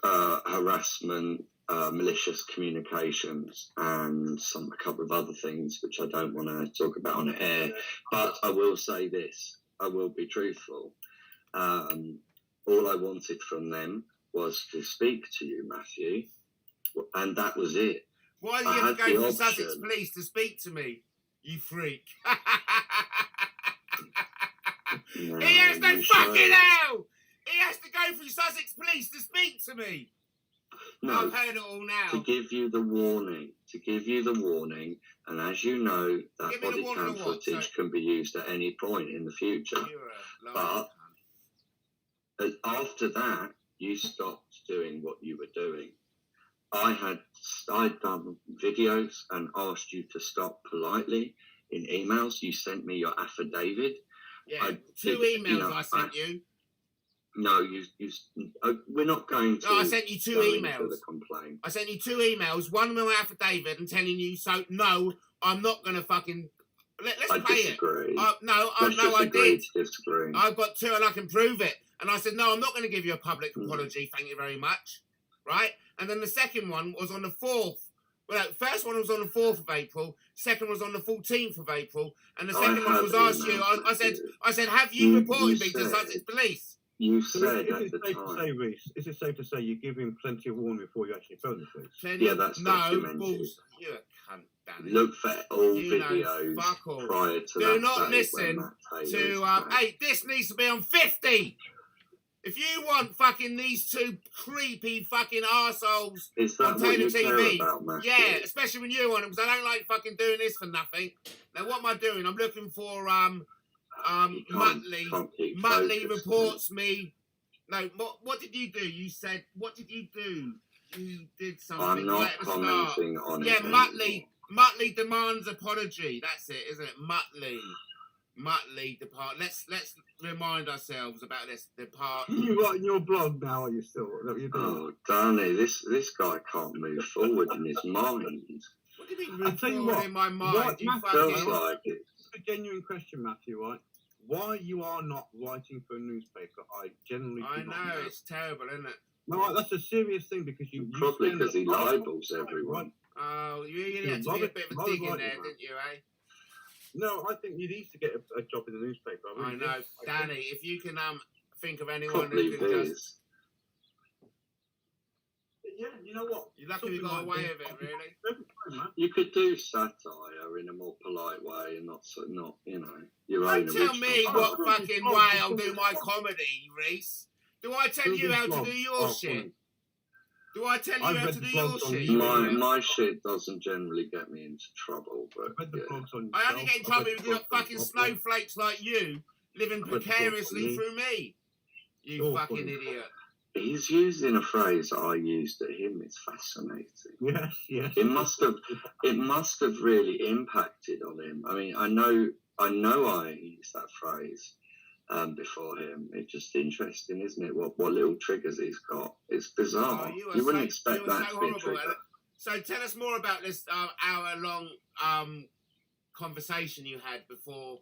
Harassment, malicious communications, and a couple of other things which I don't want to talk about on air. But I will say this: I will be truthful. All I wanted from them was to speak to you, Matthew, and that was it. Why do I you have had to go the to Sussex option. Police to speak to me? You freak. No, He has to you fucking showed- hell! He has to go through Sussex Police to speak to me. No, I've heard it all to now. give you the warning, and as you know, that Give me the body warning cam of what? footage can be used at any point in the future. You're a But- lying cunt. After that, you stopped doing what you were doing. I'd done videos and asked you to stop politely in emails. You sent me your affidavit. Yeah, I 2 did, emails you know, I sent you. No, we're not going to. No, I sent you 2 go into emails. the complaint. I sent you 2 emails, one with my affidavit and telling you, so no, I'm not going to fucking... Let's I play disagree. it. Let's I just agree did. to disagree. I've got 2 and I can prove it. And I said, no, I'm not going to give you a public Mm. apology, thank you very much. Right? And then the second one was on the 4th. Well, the first one was on the 4th of April. Second was on the 14th of April. And the I second one have was asked you. emailed I said, have you You- reported you me to said- Sussex Police? You So said is at it the safe to say, time. Reese? Is it safe to say you give him plenty of warning before you actually phone the police? Plenty- Yeah, that's no, documented. balls. You're a cunt, Danny. Look for all You know videos fuck all. prior to Do that not day listen when Matt Taylor to, is back. hey, this needs to be on 50. If you want fucking these 2 creepy fucking arseholes Is that on what you Taylor care TV. about, Matthew? Yeah, especially when you're on it, because I don't like fucking doing this for nothing. Now, what am I doing? I'm looking for, You can't- Muttley. can't keep Muttley focused, reports me. No, what did you do? You said, what did you do? You did something I'm not right at the start. commenting on it. Yeah, anymore. Muttley demands apology. That's it, isn't it? Muttley depart. Let's remind ourselves about this. Depart. You writing your blog now? Are you still? Is that what you're doing? Oh, Danny, this guy can't move forward in his mind. What do you mean? I'll Move tell you forward what, in my mind. what You Matt Feels fucking. like it. It's a genuine question, Matthew. Right? Why you are not writing for a newspaper? I generally do I not know it's terrible, isn't it? No, that's a serious thing because you Probably spend because he a lot of libels time, everyone. right? Oh, you Yeah, had to love be a it- bit of a love it dig in right there, now. didn't you, eh? No, I think you need to get a job in the newspaper. I really know, do. Danny. If you can think of anyone Probably who can just, is. Yeah, you know what? you're lucky we got Something away like with it, this. really. Every time, man. You could do satire in a more polite way and not you know, your Don't own tell original me style. what Oh, fucking oh, way oh, I'll do my oh. comedy, Reese. Do I tell Do you this how to blog. do your Oh, shit? funny. Do I tell you I've how read to the do your blogs on shit? YouTube. My shit doesn't generally get me into trouble, but Read the yeah. blogs on I only yourself. get in I've trouble read if the you've got blogs on fucking your blog. snowflakes like you living I've read the blogs on precariously me. through me. You Oh, fucking funny. idiot. He's using a phrase that I used at him. It's fascinating. Yes, yes. It must have really impacted on him. I mean, I know I used that phrase before him. It's just interesting, isn't it? What little triggers he's got. It's bizarre. Oh, you wouldn't expect you were that so to be a horrible. trigger. So tell us more about this hour-long conversation you had before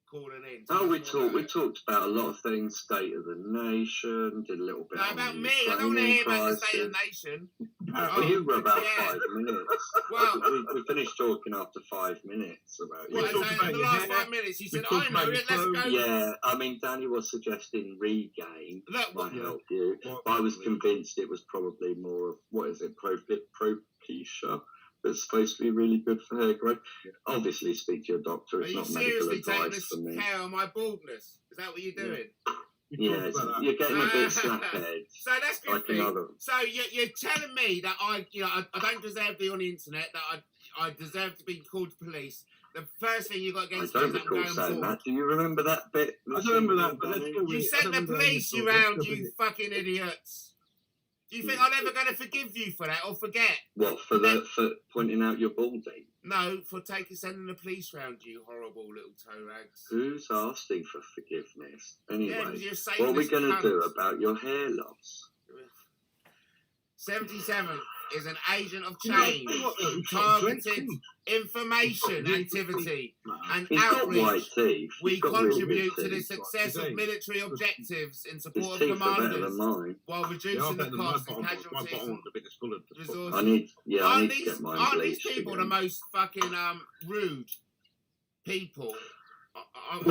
calling in. Tell Oh, us more we about it. talked about a lot of things, state of the nation, did a little bit No, on about the me. I don't want to Ukrainian hear about the state of the crisis. nation. Well, you were about yeah. 5 minutes. Well- we finished talking after 5 minutes about you. What, so talked about in the your last hair. 5 minutes, you We said, talked I know about it, your let's go. clothes. Yeah, I mean, Danny was suggesting regain Look, might Yeah. help you. What- I was convinced it was probably more of, what is it, Propecia. That's supposed to be really good for hair growth. Yeah. Obviously, speak to your doctor. are It's you not medical seriously taking advice this from me. care of my baldness? Is that what you're Yeah. doing? We Yeah, talked about that. you're getting a bit slaphead. So that's good Like thing. another. So you're telling me that I don't deserve to be on the internet, that I deserve to be called to police. The first thing you got I against me don't is that I'm recall going saying forward. that. Do you remember that bit? I don't remember that, but let's Danny? go with You it. I sent don't the remember police that. around, Let's go you with it. fucking idiots. Do you think I'm ever going to forgive you for that or forget? What, for pointing out your balding? No, for sending the police round, you horrible little toe rags. Who's asking for forgiveness? Yeah, Anyway, because you're saying what are we this going to cunt. do about your hair loss? 77 is an agent of You know change, what, though? It's not targeted great teeth. information Really activity and He's got white outreach. teeth. We He's got really contribute good to the teeth. success of Today. military objectives in His support of teeth are better than commanders mine. while Yeah, I reducing the bet my cost of bottom casualties one's and a bit discoloured. resources. I need to Aren't get mine these bleached people again. the most fucking rude people? I'm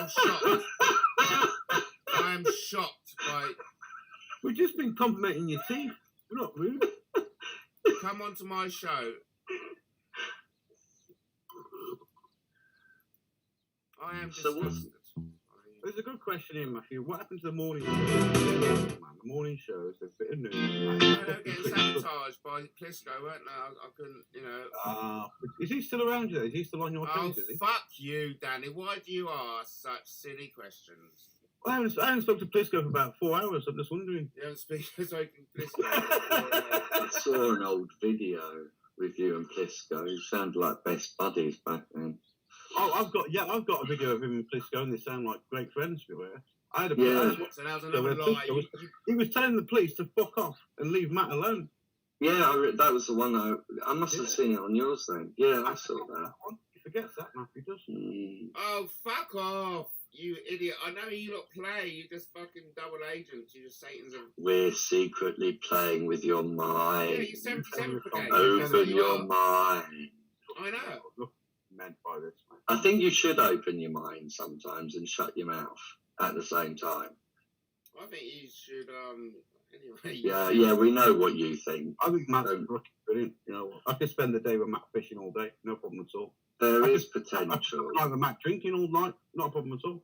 shocked. I am shocked by. We've just been complimenting your teeth. We're not rude. Come on to my show. I am So what's- disgusted. There's a good question here, Matthew. What happened to the morning show? The morning shows, there's a bit of news. They were getting sabotaged by Plisco, weren't they? I couldn't, Is he still around you? Is he still on your Oh, case? Is he? fuck you, Danny. Why do you ask such silly questions? I haven't spoken to Plisco for about 4 hours. I'm just wondering. You don't speak so I can Plisco. I saw an old video with you and Plisco. You sounded like best buddies back then. Oh, I've got a video of him and Plisco, and they sound like great friends. To be fair. I had a Yeah. So that was another lie. He was telling the police to fuck off and leave Matt alone. Yeah, that was the one I must have seen it on yours then. Yeah, I saw that. He forgets that, Matthew does. Oh, fuck off, you idiot. I know you lot play. You're just fucking double agents. You're just Satan's of... We're secretly playing with your Yeah, mind. you're 77 brigade. That's Open what you your are. mind. I know. Look, meant by this, man. I think you should open your mind sometimes and shut your mouth at the same time. I think you should, anyway. Yeah, we know what you think. I think Matt's brilliant. You know, I could spend the day with Matt fishing all day, no problem at all. There I is could potential. have a Matt drinking all night, not a problem at all.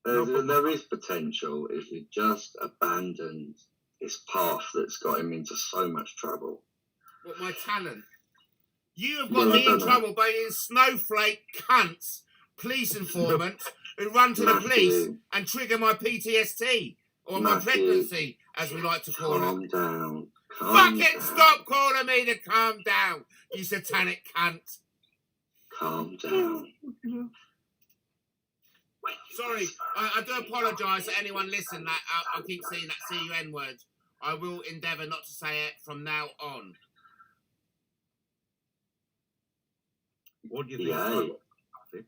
There is potential if you just abandoned this path that's got him into so much trouble. What, my talent? You have got Well, I me in don't know. trouble by being snowflake cunts, police informants who run to the Matthew. police and trigger my PTSD or my Matthew. pregnancy, as we like to call it. Calm down. Calm Fucking down. stop calling me to calm down, you satanic cunt. Calm down. Sorry, I do apologise to anyone listening that I keep seeing that CUN word. I will endeavour not to say it from now on. What do you think? Yeah.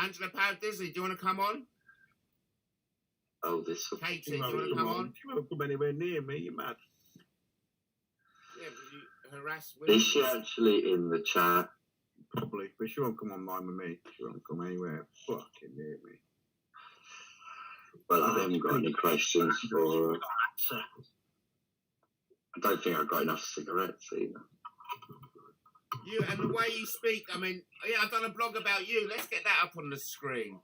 Angela Power Disney, do you want to come on? Oh, this. Katie, She do you won't want to come on? She won't come anywhere near me, you're mad. Yeah, because you harass women. Is she actually in the chat? Probably, but she won't come online with me. She won't come anywhere fucking near me. Well, I haven't got any questions for her. I don't think I've got enough cigarettes either. You and the way you speak, I mean, yeah, I've done a blog about you. Let's get that up on the screen.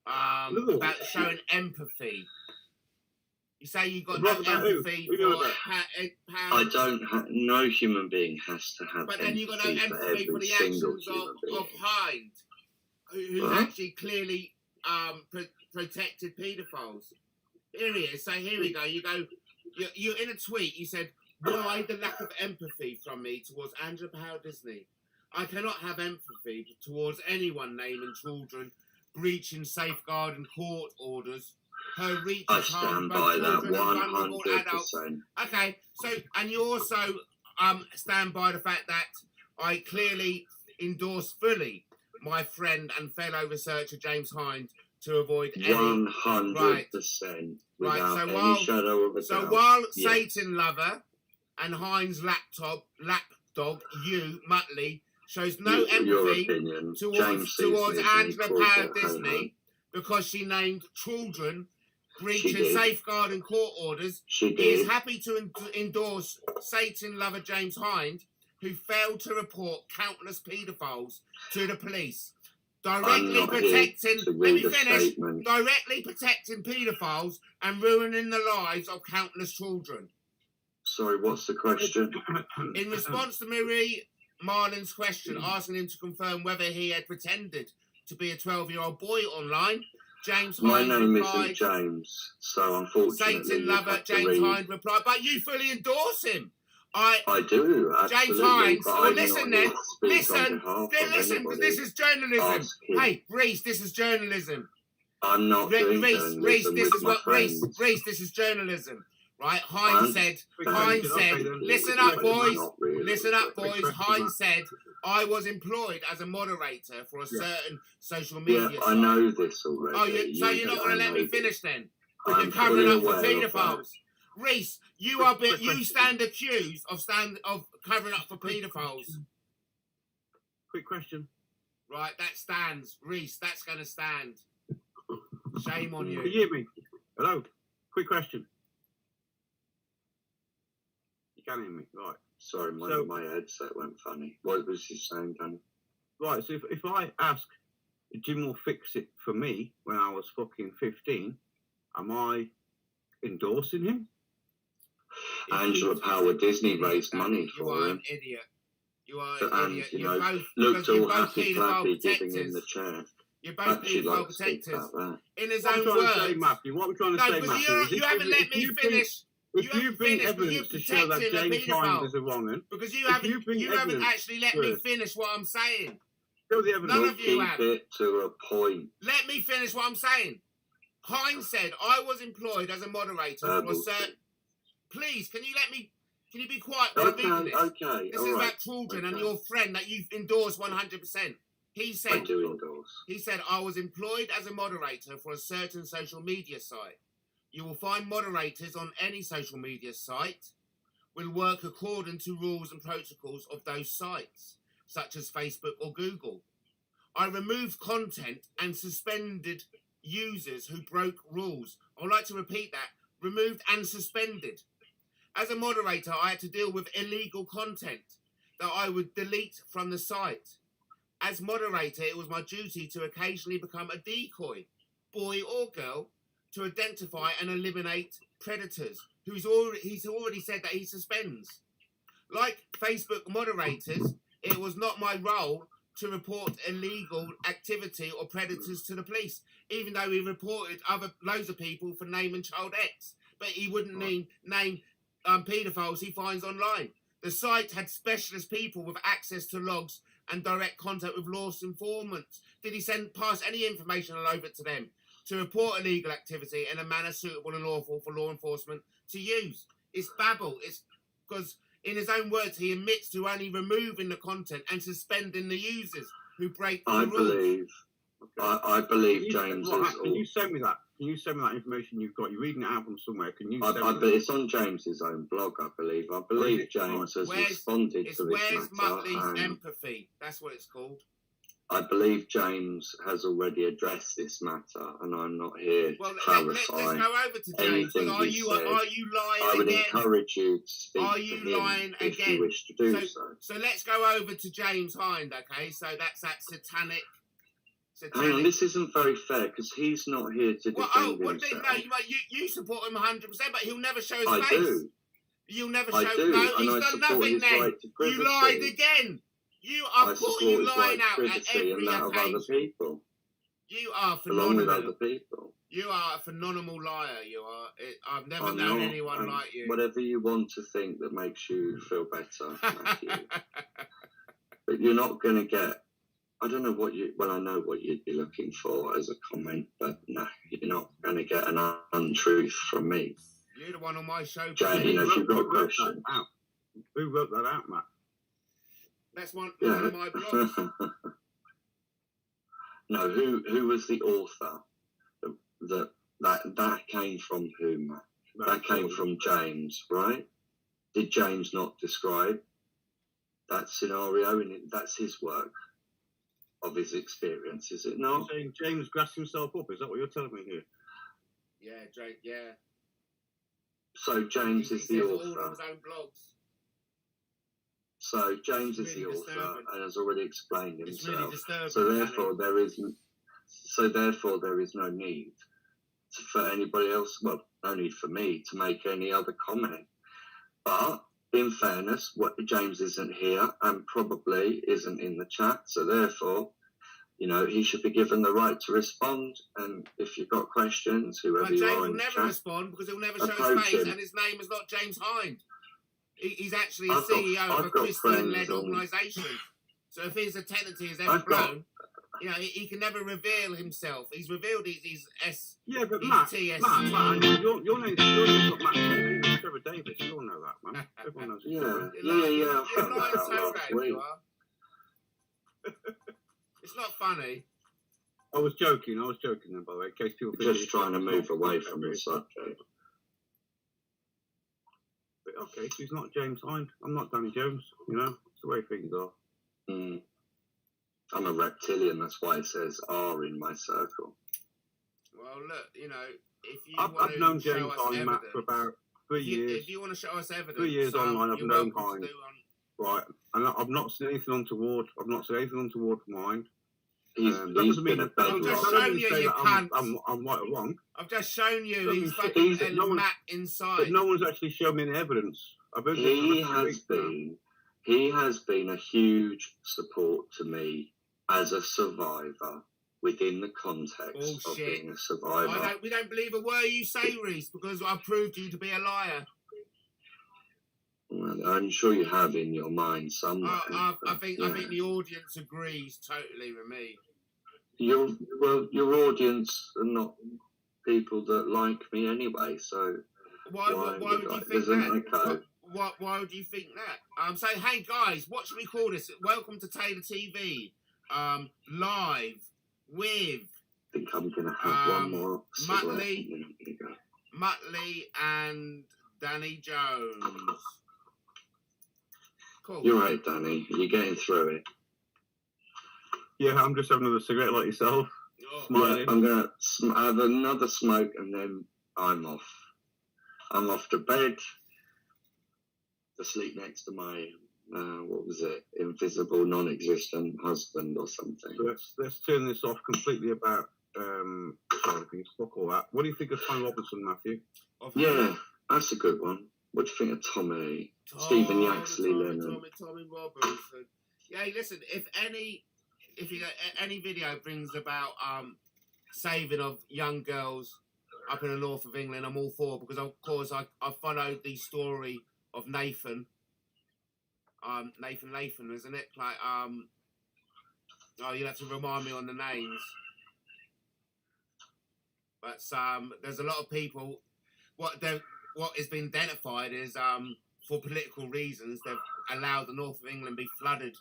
About showing empathy. You say you got no Blog about who? empathy Who you for about? I don't. No human being has to have. but then you got no empathy empathy for every the single actions human being. of Hind, who's Huh? actually clearly protected paedophiles. Here he is. So here we go. You're in a tweet. You said, "Why the lack of empathy from me towards Angela Power Disney? I cannot have empathy towards anyone naming children, breaching safeguarding court orders. Her reach I is harmed stand both by that children and vulnerable adults." 100%. Okay, so and you also stand by the fact that I clearly endorse fully my friend and fellow researcher James Hind to avoid any 100%. Right, Without so any while- shadow of a So doubt. while Yeah. Satan Lover and Hind's lapdog, you, Muttley, shows no Your empathy opinion. towards James sees me as an Angela equal, Power but Disney because she named children breaching did. safeguarding court orders. She He is did. happy to endorse Satan Lover James Hind, who failed to report countless paedophiles to the police. I'm Directly not here protecting, to let me read a finish, statement. directly protecting paedophiles and ruining the lives of countless children. Sorry, what's the question? In response to Marie Marlin's question, asking him to confirm whether he had pretended to be a 12-year-old boy online, James My Hind name replied, isn't James, so unfortunately Satan you Lover have to James read. Hind replied, but you fully endorse him. I do, absolutely. James Hind, but well, I'm listen not then, here to speak on listen, behalf then of listen, because anybody. this is journalism. Ask him. Hey, Reese, this is journalism. I'm not doing Reese, journalism this with is my what friends. Reese, this is journalism, right? I Hind said, understand. listen Not up, boys, really. listen up, Quick boys. question, Hind Matt. said, I was employed as a moderator for a Yeah. certain social media Yeah, site. I know this already. Oh, so you're not going to let me this. finish then? I'm You're covering fully up for aware of that. paedophiles. Reese, you stand accused of covering up for paedophiles. Quick question. Right, that stands. Reese, that's going to stand. Shame on Can you you. hear me? Hello? Quick question. You can hear me, right. Sorry, So- my headset went funny. What was he saying, Danny? Right, so if I ask Jim will fix it for me when I was fucking 15, am I endorsing him? Angela Power Disney raised Danny, money you for are him. an idiot. You are And, an idiot. you You're know, both, looked because you're all both happy paedophile clappy giving him the protectors. chair. You're both Actually, paedophile like to speak protectors. about that. In his What I'm own trying to words. say, Matthew, what I'm trying to No, say, because Matthew, is you haven't let me finish. If You you haven't bring finished, but you're evidence to show that protecting a James Hind paedophile. is a wrong un, Because you If haven't, you bring you haven't evidence actually let me first. finish what I'm saying. show the evidence. None We'll of you keep have. it to a point. Let me finish what I'm saying. Hind said I was employed as a moderator for a Verbal certain. Please, can you be quiet? Okay, while I'm reading this? okay, This all is right. about children and Okay. your friend that you've endorsed 100%. He I said, do endorse. he said, I was employed as a moderator for a certain social media site. You will find moderators on any social media site will work according to rules and protocols of those sites, such as Facebook or Google. I removed content and suspended users who broke rules. I would like to repeat that. Removed and suspended. As a moderator, I had to deal with illegal content that I would delete from the site. As moderator, it was my duty to occasionally become a decoy, boy or girl, to identify and eliminate predators. He's already said that he suspends. Like Facebook moderators, it was not my role to report illegal activity or predators to the police, even though he reported loads of people for naming child X, but he wouldn't name paedophiles he finds online. The site had specialist people with access to logs and direct contact with law informants. Did he pass any information over to them to report illegal activity in a manner suitable and lawful for law enforcement to use? It's babble. It's because, in his own words, he admits to only removing the content and suspending the users who break the rules. I believe James is. Can you send me that? Can you send me that information you've got? You're reading it out from somewhere. Can you I send me believe it's on James's own blog. I believe James has responded to Where's this matter. Muttley's empathy? That's what it's called. I believe James has already addressed this matter, and I'm not here Well, to let's clarify go over to James. anything Are he you said. lying I would again? encourage you to speak Are to you him lying if again? you wish to do so. So let's go over to James Hind, okay? So that's that satanic. Hang on, this isn't very fair because he's not here to defend himself. You support him 100%, but he'll never show his I face. do. You'll never I show. do, No, and he's I done support nothing his then. right to privacy. You lied again. I've caught you lying out at every and that of other occasion. people, You are along with phenomenal. other people. You are a phenomenal liar. You are. I've never I'm known not, anyone like you. Whatever you want to think that makes you feel better, Matthew. But you're not going to get. I don't know what you. Well, I know what you'd be looking for as a comment, but no, you're not going to get an untruth from me. You're the one on my show. Jamie, if you've got a question. Who wrote that out, Matt? That's one Yeah. of my blogs. No, who was the author? That came from who, Matt? That came from James, right? Did James not describe that scenario? And that's his work of his experience, is it not? You're saying James grassed himself up? Is that what you're telling me here? Yeah, Drake. Yeah. So James He is the says all author. on his own blogs. So James It's is the really author disturbing. and has already explained It's himself. really disturbing. So therefore, there is no need for anybody else. Well, no need for me to make any other comment. But in fairness, James isn't here and probably isn't in the chat. So therefore, he should be given the right to respond. And if you've got questions, whoever But you James are will in the never chat, respond because he'll never show his approach face, him. and his name is not James Hind. He's actually a I've got- CEO of I've a got Christian-led friends on- organisation. So if his tendency has ever I've got- grown, he can never reveal himself. He's revealed his Yeah, but He's Matt, TS. Matt, your name's not Matt Taylor, it's Trevor Davis. You all know that, man. Everyone knows it. Yeah. You're I found lying that out so last red, week. you are. It's not funny. I was joking then, by the way, in case people think Just trying to move away from the subject. But okay, so he's not James Hind. I'm not Danny Jones, It's the way things are. Mm. I'm a reptilian, that's why it says R in my circle. Well, look, if you I've want known to show James us Hind, Matt, evidence, for about 3 years. if you want to show us evidence, 3 years online, I've you're known welcome Hind. to do Right, and I've not seen anything untoward. I've not seen anything untoward from Hind. He's That been doesn't mean a that I've just bedrock. shown you, say you that cunt. I'm right or wrong. I've just shown you Doesn't he's fit- fucking he's- no one- Matt inside. But no one's actually shown me any evidence. I've heard this for He the last 2 weeks now. he has been a huge support to me as a survivor within the context of Bullshit. being a survivor. We don't believe a word you say, Reese, because I've proved you to be a liar. Well, I'm sure you have in your mind somewhere. I think yeah. the audience agrees totally with me. Your audience are not people that like me anyway, so Why would you think there's an that? echo. Why would you think that? So hey guys, what should we call this? Welcome to Taylor TV, live with I think I'm gonna have one more cigarette Muttley. and then I'm gonna go. Muttley and Danny Jones. Cool. You're right, Danny. You're getting through it. Yeah, I'm just having another cigarette like yourself. Oh, Smiling. Yeah, I'm gonna have another smoke and then I'm off. I'm off to bed to sleep next to my what was it? Invisible, non-existent husband or something. So let's turn this off completely about fuck all that. What do you think of Tommy Robinson, Matthew? Yeah, that's a good one. What do you think of Tommy? Stephen Yaxley Lennon. Tommy Robinson. Yeah, listen. If any video brings about saving of young girls up in the north of England, I'm all for it, because of course I followed the story of Nathan. Nathan Lathan, isn't it? Like you'll have to remind me on the names. But there's a lot of people. What has been identified is for political reasons they've allowed the north of England be flooded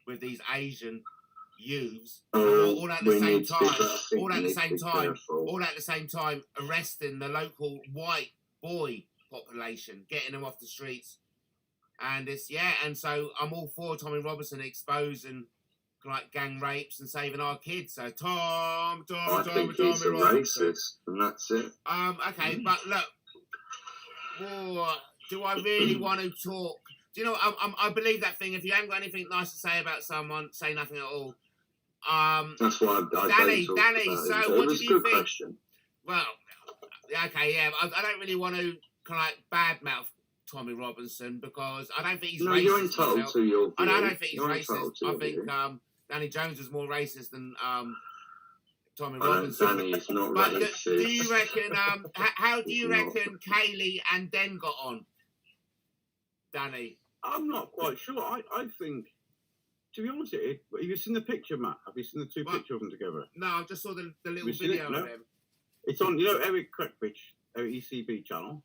with these Asian youths, all at the same time. All at the same time, arresting the local white boy population, getting them off the streets, and and so I'm all for Tommy Robinson exposing like gang rapes and saving our kids. So I think Tommy he's a Robinson. racist, and that's it. Okay, but look, do I really want to talk? Do you know? I believe that thing. If you haven't got anything nice to say about someone, say nothing at all. That's why I Danny, don't talk about so it. what It was did a you good think? question. Well, okay, yeah, I don't really want to kind of like badmouth Tommy Robinson because I don't think he's No, racist. you're entitled himself. to your view. And I don't think he's You're entitled racist. to I your think view. Danny Jones was more racist than Tommy I don't, Robinson. Danny is not But racist. do you reckon? How do you He's not. reckon Kaylee and Den got on? Danny. I'm not quite sure. I think, to be honest, have you seen the picture, Matt? Have you seen the two What? pictures of them together? No, I just saw the little you seen video it? No? of him. It's on, Eric Crackbridge, ECB channel.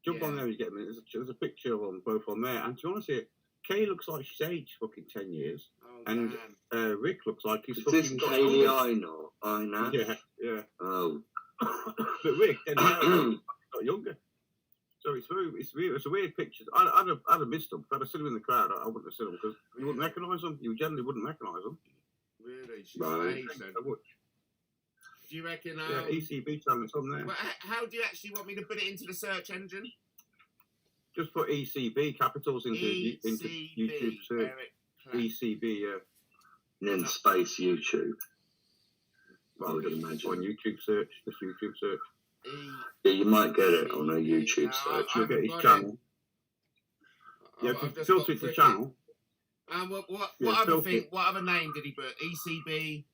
Jump on there, you get them. There's a picture of them both on there. And to be honest with you, Kay looks like she's aged fucking 10 years. Oh, And damn. Rick looks like he's Is fucking... this Kaylee I know? Yeah. Oh. But Rick, got younger. So it's a weird picture. I'd have missed them. If I'd have seen them in the crowd, I wouldn't have seen them because you wouldn't recognise them. You generally wouldn't recognise them. Really? She's Right. aged then. I would. Do you reckon... Yeah, ECB channel, it's on there. Well, how do you actually want me to put it into the search engine? Just put ECB capitals into YouTube search. Eric Clapp. ECB, yeah. And then space YouTube. I would On imagine. YouTube search, just YouTube search. Yeah, you might get it on a YouTube search. You'll get his channel. Yeah, I've just filter got it to Cricket. channel. What other name did he put? ECB.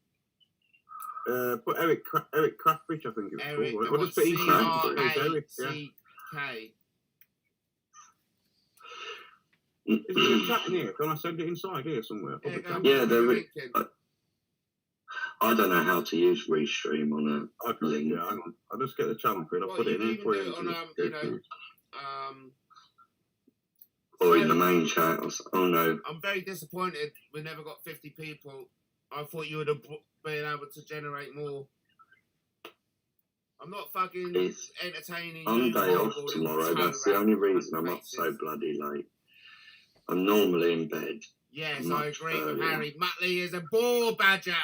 Put Eric Crackbridge, I think it was Eric. called. Or just put ECB. Eric, yeah. C-R-A-C-K. Is there a chat in here? Can I send it inside here somewhere? Yeah, I don't know how to use Restream on a link. Yeah, hang on. I'll just get the channel for it. I'll put it in for you. Or in the main chat. Oh no. I'm very disappointed we never got 50 people. I thought you would have been able to generate more. I'm not fucking entertaining I'm you. day off tomorrow. That's the only reason I'm up so bloody late. I'm normally in bed. Yes, I agree with Harry. Muttley is a bore badger.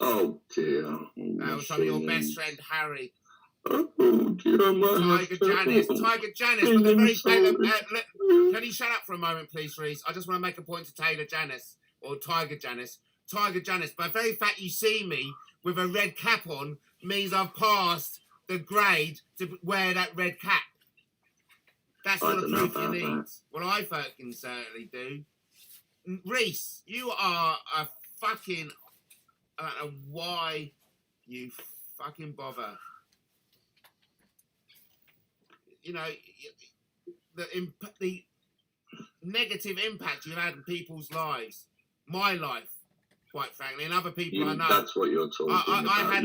Oh dear. That was from your best friend Harry. Oh dear, Tiger Janice. Tiger Janice. With a very can you shut up for a moment, please, Reese? I just want to make a point to Taylor Janice or Tiger Janice. Tiger Janice. By the very fact you see me with a red cap on means I've passed the grade to wear that red cap. That's all the proof you need. Well, I fucking certainly do. Reese, you are a fucking... I don't know why you fucking bother. You know, the negative impact you've had in people's lives. My life, quite frankly, and other people I know. That's what you're talking about. I had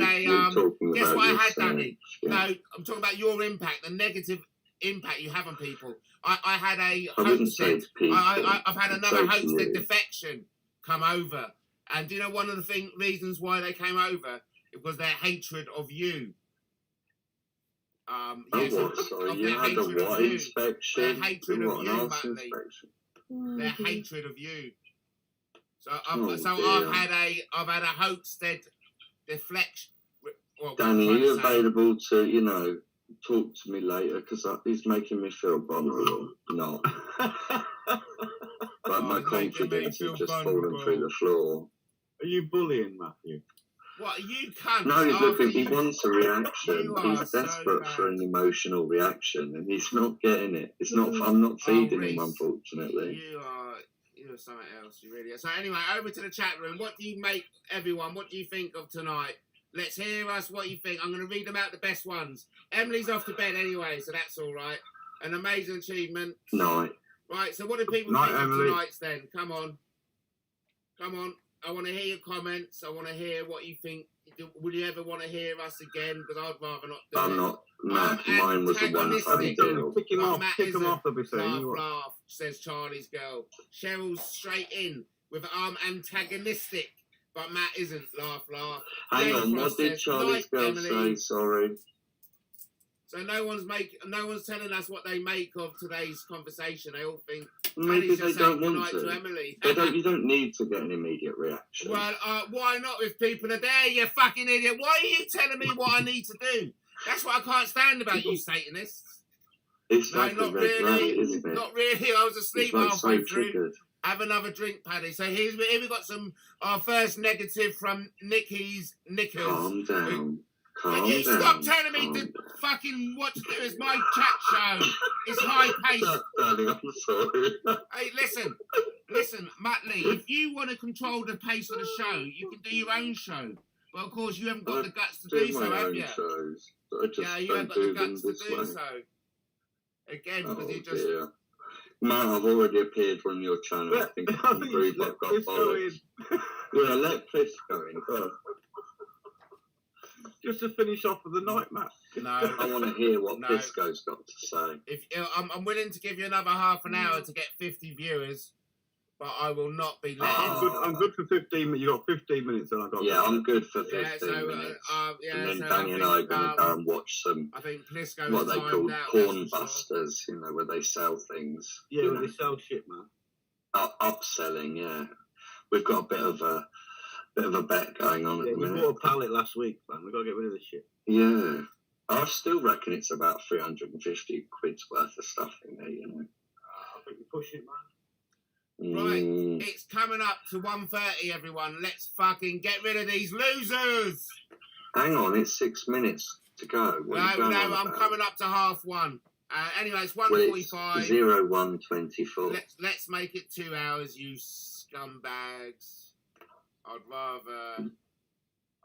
guess what I had, Danny? Yeah. No, I'm talking about your impact, the negative impact you have on people. I had a hosted. I've had another hosted defection come over, and do you know one of the reasons why they came over? It was their hatred of you. Yes, sorry, you had a what inspection? Their hatred of you, Muttley. Their hatred of you. So I've had a hosted deflection. Well, Danny, are you available to talk to me later because he's making me feel vulnerable? No. But my confidence is just falling through the floor. Are you bullying Matthew? What, you can't? No, he's looking. He wants a reaction. He's desperate for an emotional reaction, and he's not getting it. It's not. I'm not feeding him, unfortunately. You're something else. You really are. So anyway, over to the chat room. What do you make, everyone? What do you think of tonight? Let's hear us what you think. I'm going to read them out the best ones. Emily's off to bed anyway, so that's all right. An amazing achievement. Night. Right. So what do people think of tonight's then? Come on. I want to hear your comments. I want to hear what you think. Will you ever want to hear us again? Because I'd rather not do it. I'm not. Mine was a one-time deal. Pick him off, I'll be saying. Laugh, says Charlie's girl. Cheryl's straight in with antagonistic, but Matt isn't. Laugh. Hang on, what did Charlie's girl say? Sorry. So no one's telling us what they make of today's conversation. They all think maybe they don't want to Emily. You don't need to get an immediate reaction. Well, why not if people are there, you fucking idiot? Why are you telling me what I need to do? That's what I can't stand about you Satanists. It's like not really. Light, isn't it? Not really. I was asleep halfway through. Triggered. Have another drink, Paddy. So here we got our first negative from Nikki's Knickers. Calm down. Stop telling me to fucking what to do. It's my chat show. It's high paced. I'm sorry. Hey, listen, Muttley. If you want to control the pace of the show, you can do your own show. But of course, you haven't got the guts to do so, have you? Yeah, you haven't got the guts to do so. Again, because you just. Dear. Matt, I've already appeared on your channel. I think I can prove I've got bollocks. Yeah, let Cliff go in. Just to finish off with the night, Matt. No. I want to hear what No. Disco's got to say. If I'm willing to give you another half an hour to get 50 viewers, but I will not be letting. I'm good for 15 minutes. You got 15 minutes, and I got. Yeah, I'm good for 15 Yeah, so, minutes. yeah, And then so Danny and I are going to go and watch some, I think Plisco's what they call timed out, porn that's for sure. busters, you know, where they sell things. Yeah, you when know, they sell shit, man. upselling, yeah. We've got a bit of a bet going on at the We minute. bought a pallet last week, man. We've got to get rid of this shit. Yeah. I still reckon it's about 350 quid's worth of stuff in there, you know. I think you're pushing it, man. Right, it's coming up to 1:30, everyone. Let's fucking get rid of these losers. Hang on, it's 6 minutes to go. What are you No, going on I'm about? coming up to 1:30. Anyway, it's Well, it's 1:45. 0124. Let's make it 2 hours, you scumbags. I'd rather.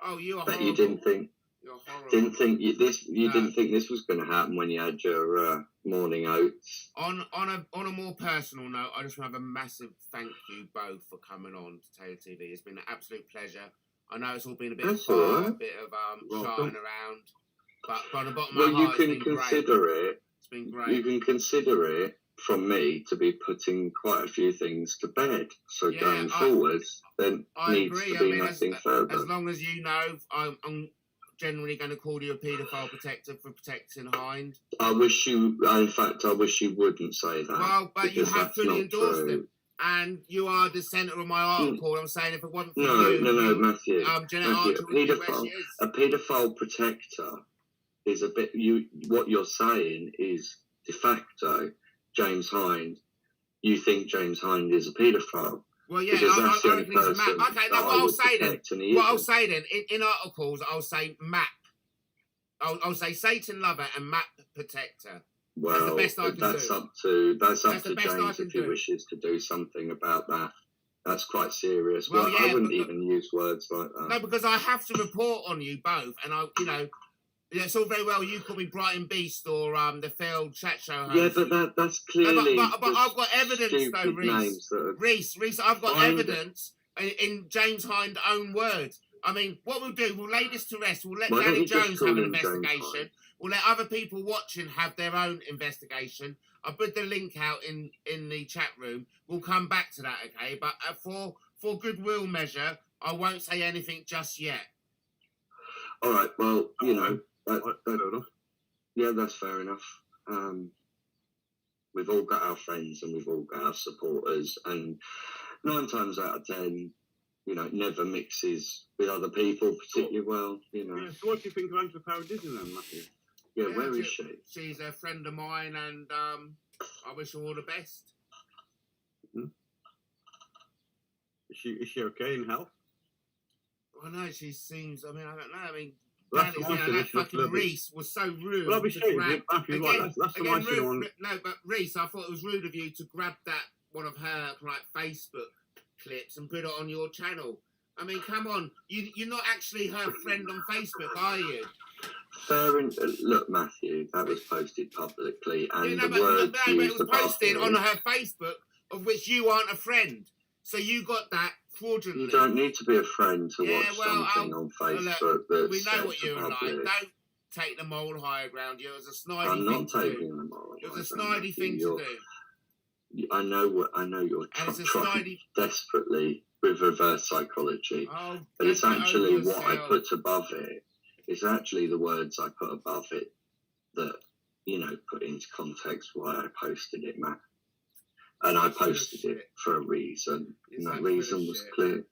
Oh, you're But horrible. you didn't think You're horrible. didn't think this was going to happen when you had your morning oats. On a more personal note, I just want to have a massive thank you both for coming on to Taylor TV. It's been an absolute pleasure. I know it's all been a bit That's far, all right. a bit of Welcome. shouting around, but on the bottom of Well, my you heart, can it's been great. consider it. It's been You great. can consider it from me to be putting quite a few things to bed. So Yeah, going forward, there I needs agree. to be I mean, nothing as further. long as you know, I'm generally going to call you a paedophile protector for protecting Hind. I wish you wouldn't say that. Well, but you because have that's fully not endorsed true. them. And you are the centre of my article. I'm saying if it wasn't for No, you, Matthew. Jeanette Matthew, Archer would be where she is. a paedophile protector is a bit. What you're saying is de facto James Hind. You think James Hind is a paedophile? Well, yeah, Because that's the I only reckon he's a person map. Okay, that now I what I'll would say then, protect, and he what I'll isn't. say then, in articles, I'll say map. I'll say Satan lover and map protector. Well, the best I can that's do. up to That's the best I James can if he do. wishes to do something about that. That's quite serious. Well, Well, yeah, I wouldn't but- even use words like that. No, because I have to report on you both, and it's all very well you call me Brighton Beast or the failed chat show host. Yeah, but that's clearly. but I've got evidence though, stupid Reese. names that are- Reese, I've got Find it. evidence in James Hind's own words. I mean, what we'll do, we'll lay this to rest. We'll let Why don't Danny you just Jones call have an him James investigation. Hind? We'll let other people watching have their own investigation. I'll put the link out in the chat room. We'll come back to that, okay? But for goodwill measure, I won't say anything just yet. All right. Well, you know. Fair enough. Yeah, that's fair enough. We've all got our friends and we've all got our supporters, and 9 times out of 10, you know, it never mixes with other people particularly well. You know. Yeah, so what do you think of Angela Paradiddle then, Matthew? Yeah, Yeah, where is she? She's a friend of mine, and I wish her all the best. Is she okay in health? I know she seems. I mean, I don't know. I mean, Well, that's Danny, the one thing that that's not fucking lovely. Reese was so rude. Well, I'll be to straight grab- with you, Matthew, right, that's the nice thing on- No, but Reese, I thought it was rude of you to grab that one of her like Facebook clips and put it on your channel. I mean, come on, you're not actually her friend on Facebook, are you? Look, Matthew, that was posted publicly, and Yeah, no, the words but it used was above posted it, on her Facebook, of which you aren't a friend. So you got that fraudulently. You don't need to be a friend to Yeah, watch well, something on well, Facebook that's we know what set to you're like. public. Don't take the moral high ground. It was a snidey I'm thing not to do. taking them all. It was a snidey thing to do. I know you're And it's a trying snidey. desperately with reverse psychology, Oh, but it's don't get actually over what I yourself. put above it. It's actually the words I put above it that, you know, put into context why I posted it, Matt. And I That's full of posted shit. it for a reason. It's And that that full of reason was shit. clear.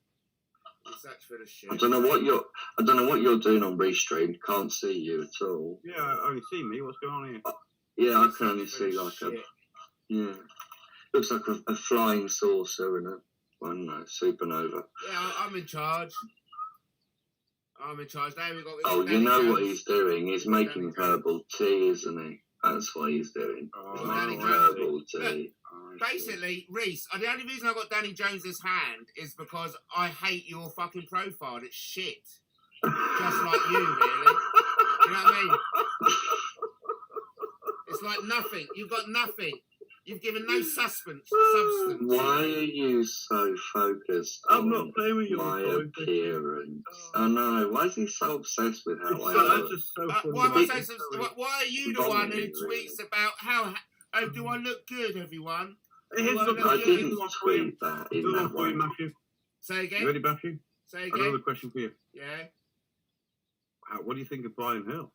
Such for the shit. I don't know what you're doing on Restream. Can't see you at all. Yeah, I only see me. What's going on here? Yeah, I It's can only such for the see like shit. looks like a flying saucer and I don't know, supernova. Yeah, I'm in charge. I'm in charge. There we got. Oh, you Danny know what Jones. he's doing? He's Danny making Jones. herbal tea, isn't he? That's what he's doing. Oh, He's Danny making Jones. herbal tea. Basically, Reese, the only reason I got Danny Jones's hand is because I hate your fucking profile. It's shit. Just like you, really. You know what I mean? It's like nothing. You've got nothing. You've given no substance. Why are you so focused I'm on not playing with your my toys. appearance? I know. Why is he so obsessed with how I That's look? just so funny. Why am I Big- so? Why are you the one who Funny, tweets really. about how? Oh, do I look good, everyone? Here's Well, the no, I you- didn't tweet that in Another that one for way. you, Matthew. Say You again. ready, Matthew? Say Another again. question for you. Yeah. What do you think of Brian Hill?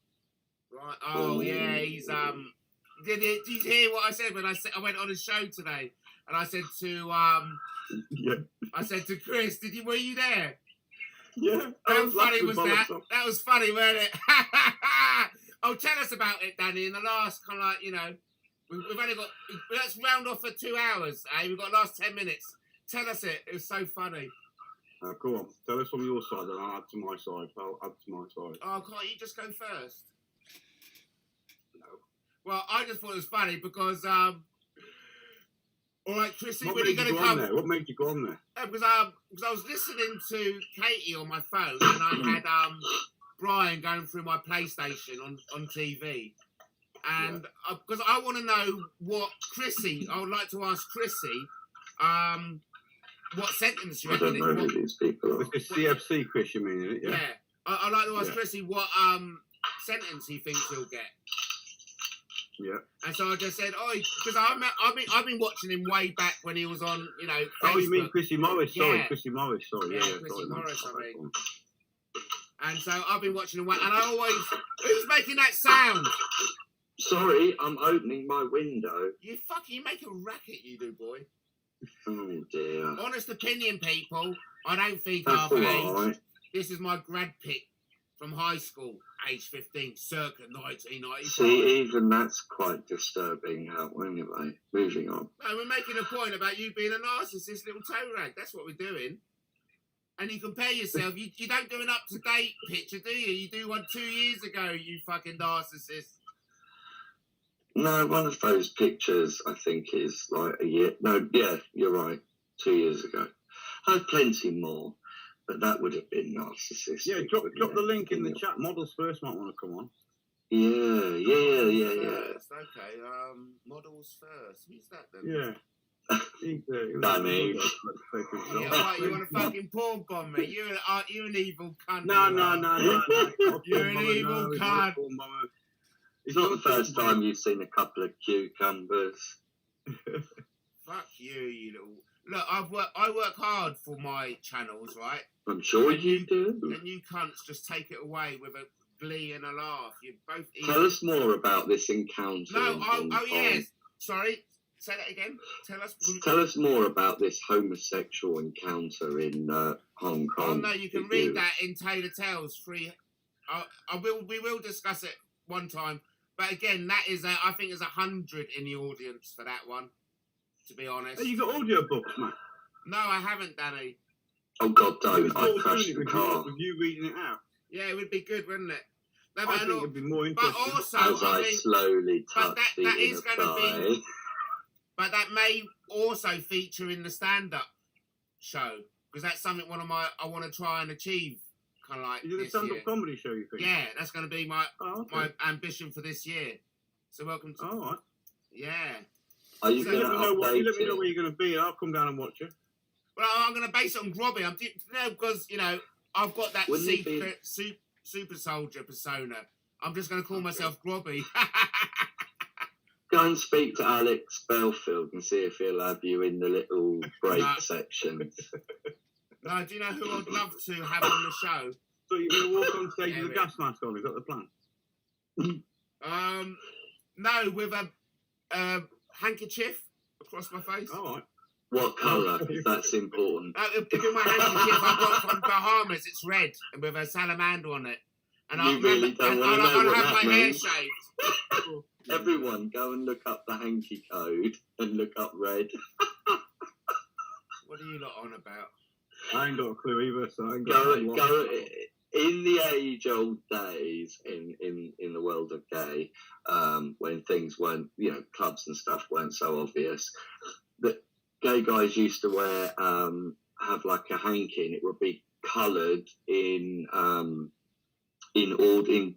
Right. Oh yeah, he's Did you hear what I said when I went on his show today? And I said to Yeah. I said to Chris, were you there? Yeah. How funny was that? Bollocks. That was funny, wasn't it? Oh, tell us about it, Danny. In the last kind of like, we've only got. Let's round off for 2 hours. We've got the last 10 minutes. Tell us it. It was so funny. Go on. Tell us from your side, and I'll add to my side. Oh, can't you just go first? No. Well, I just thought it was funny because, all right, Chrissy, What when are you made going you to go on come? there? What made you go on there? Because I was listening to Katie on my phone, and I had Brian going through my PlayStation on TV, and because I want to know what Chrissy, I would like to ask Chrissy, what sentence you I reckon? don't know who these people are. It's CFC, Chris, you mean, isn't it? Yeah, Yeah. I'd like to ask Yeah. Chrissy what sentence he thinks he'll get. Yeah. And so I just said, because I've been watching him way back when he was on, Facebook. Oh, you mean Chrissy Morris? Sorry, Yeah. Chrissy Morris. Sorry, Yeah, yeah. Chrissy Sorry, Morris, man. I mean. And so I've been watching him, and I always, who's making that sound? Sorry, I'm opening my window. You make a racket, you do, boy. Oh dear. Honest opinion, people. I don't think That's our all age. right. This is my grad pic from high school, age 15, circa 1995. See, even that's quite disturbing. Anyway, moving on. No, we're making a point about you being a narcissist little toe rag. That's what we're doing. And you compare yourself. You don't do an up-to-date picture, do you? You do one 2 years ago, you fucking narcissist. No, one of those pictures I think is like a year. No, yeah, you're right. 2 years ago. I have plenty more, but that would have been narcissistic. Yeah, drop wouldn't the it? link in the chat. Models First might want to come on. Yeah. First, okay. Models first. Who's that then? Yeah. Danny. Yeah, what, you want to fucking porn bomb me? You're an evil cunt. No. You're an evil cunt. It's not the first time you've seen a couple of cucumbers. Fuck you, you little. Look, I work hard for my channels, right? I'm sure you do. And you cunts just take it away with a glee and a laugh. You're both evil. Tell us more about this encounter. No, in Hong Kong. yes. Sorry, say that again. Tell us more about this homosexual encounter in Hong Kong. Oh no, you can read that in Taylor Tales free. We will discuss it one time, but again, that is I think there's 100 in the audience for that one. To be honest. Hey, you got audio books, man? No, I haven't, Danny. Oh God, don't! I With crashed the car. With you reading it out. Yeah, it would be good, wouldn't it? No, I think it'd be more but interesting. also, As I think, slowly but touch the that is inner going to be. thigh. But that may also feature in the stand-up show because that's something I want to try and achieve. Kind of like Is it a this stand-up year. comedy show, you think? Yeah, that's going to be my Okay. ambition for this year. So welcome to. All right. Yeah. Are you So going Let to me know update where it? you're going to be. I'll come down and watch you. Well, I'm going to base it on Grobby. Because I've got that Wouldn't it be- secret super soldier persona. I'm just going to call myself Grobby. Go and speak to Alex Belfield and see if he'll have you in the little break No. section. No, do you know who I'd love to have on the show? So you're going to walk on stage Yeah, with a gas mask on? Is that the plan? No, with a handkerchief across my face. All right. What colour? That's important. It'll be my handkerchief I got from Bahamas. It's red and with a salamander on it. And You really don't want to know I'll what have that my hair means. shaved. Everyone, go and look up the hanky code and look up red. What are you lot on about? I ain't got a clue either, so I ain't got a clue. Go. In the age-old days, in the world of gay, when things weren't, clubs and stuff weren't so obvious, that gay guys used to wear, have like a hanky, and it would be coloured in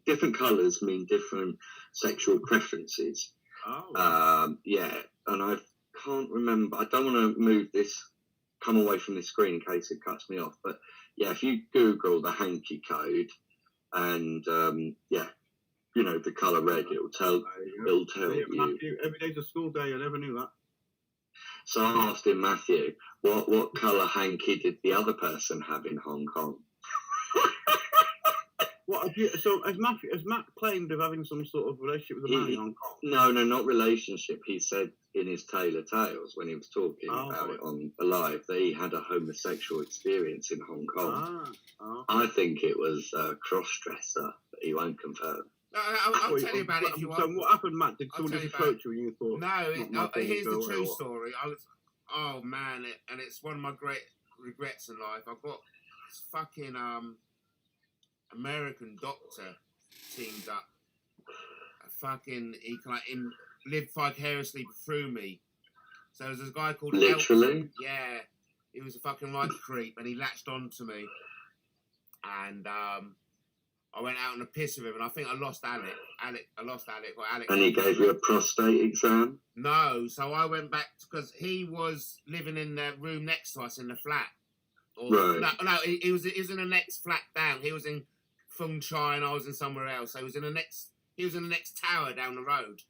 different colours, mean different sexual preferences. Oh. Yeah, and I can't remember. I don't want to come away from this screen in case it cuts me off. But yeah, if you Google the hanky code and the colour red, it'll tell you. Matthew, every day's a school day. I never knew that. So I asked him, Matthew, what colour hanky did the other person have in Hong Kong? So has Matt claimed of having some sort of relationship with a man in Hong Kong? No, not relationship. He said in his Taylor Tales when he was talking about it on Alive that he had a homosexual experience in Hong Kong. I think it was a cross-dresser, but he won't confirm. No, I'll tell you about it if you want. So what happened, Matt? Did someone just approach you and you thought? No, here's the true story. Oh man, and it's one of my great regrets in life. I've got this fucking American doctor teamed up. He lived vicariously through me. So there's this guy called Literally? Elton. Yeah, he was a fucking right creep, and he latched on to me. And I went out on a piss with him, and I think I lost Alex. And he gave you a prostate exam? No, so I went back because he was living in the room next to us in the flat. Right. No, he was in the next flat down. He was in Fung Chai, and I was in somewhere else. So he was in the next tower down the road.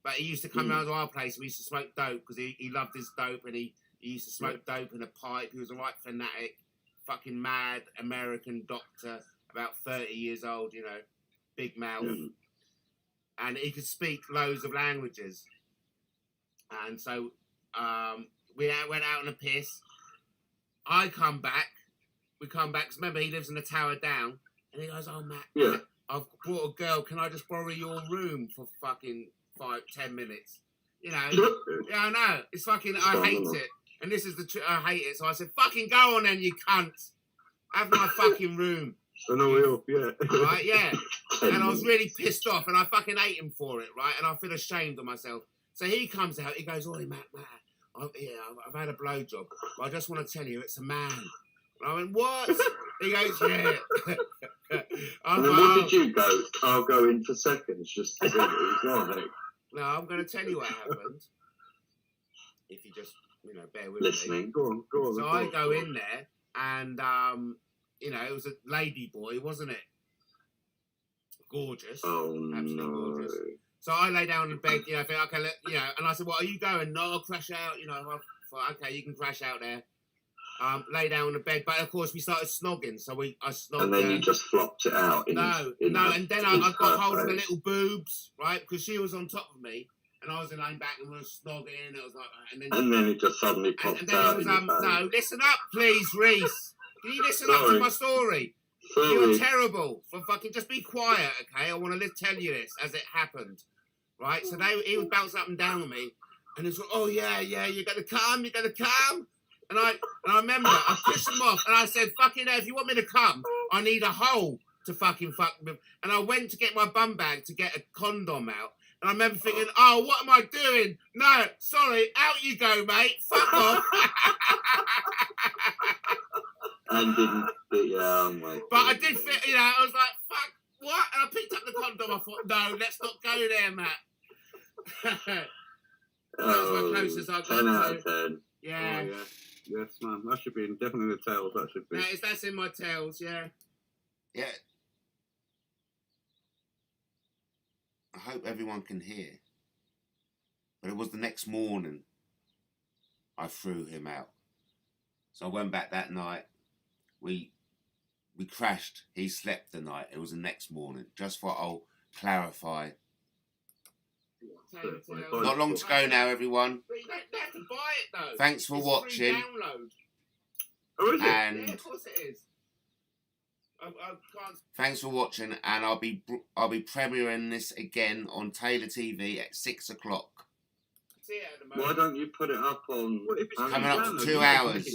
But he used to come round to our place. We used to smoke dope because he loved his dope, and he used to smoke dope in a pipe. He was a right fanatic, fucking mad American doctor. About 30 years old, big mouth. And he could speak loads of languages. And so we went out on a piss. We come back. Because remember, he lives in the tower down. And he goes, oh, Matt, I've brought a girl. Can I just borrow your room for fucking 5-10 minutes? Yeah, I know. It's fucking, I hate it. And this is I hate it. So I said, fucking go on then, you cunt. Have my fucking room. Right, yeah. And I was really pissed off, and I fucking ate him for it, right? And I feel ashamed of myself. So he comes out, he goes, "Oi, Matt, I've had a blowjob, but I just want to tell you, it's a man." And I went, "What?" He goes, "Yeah." And then what did you go? I'll go in for seconds just to see what it was like. No, I'm going to tell you what happened. If you just, bear with me. Go on. So I go in there, and it was a lady boy, wasn't it? Gorgeous. Oh, absolutely no. Gorgeous. So I lay down in bed, think, okay, and I said, "What are you going?" "No, I'll crash out." I thought, okay, you can crash out there. Lay down in the bed, but of course we started snogging, so I snogged. And then you just flopped it out. And then I got hold of the little boobs, right? Because she was on top of me, and I was laying back and we were snogging. It was like, and then it just suddenly popped out. And then it was, no, listen up, please, Reese. Can you listen up to my story? You were terrible. For fucking, just be quiet, okay? I want to tell you this as it happened, right? So he was bouncing up and down on me, and he was like, "Oh yeah, you're gonna come. And I remember I pissed him off, and I said, "Fucking hell, if you want me to come, I need a hole to fucking fuck with." And I went to get my bum bag to get a condom out, and I remember thinking, "Oh, what am I doing? No, sorry, out you go, mate. Fuck off." And oh my. But I did fit, I was like, "Fuck, what?" And I picked up the condom. I thought, "No, let's not go there, Matt." That was my closest I got. 10 out of 10. Yeah. Oh, yeah. Yes, man. That should be definitely in the tales. That should be. That's in my tales. Yeah. Yeah. I hope everyone can hear. But it was the next morning I threw him out. So I went back that night. We crashed. He slept the night. It was the next morning. Just for I'll clarify. Not long to go now, everyone. But you don't have to buy it though. Thanks for watching. Free download. Oh, is it? And yeah, of course it is. I can't. Thanks for watching, and I'll be premiering this again on Taylor TV at 6 o'clock. Why don't you put it up on? Coming up for 2 hours.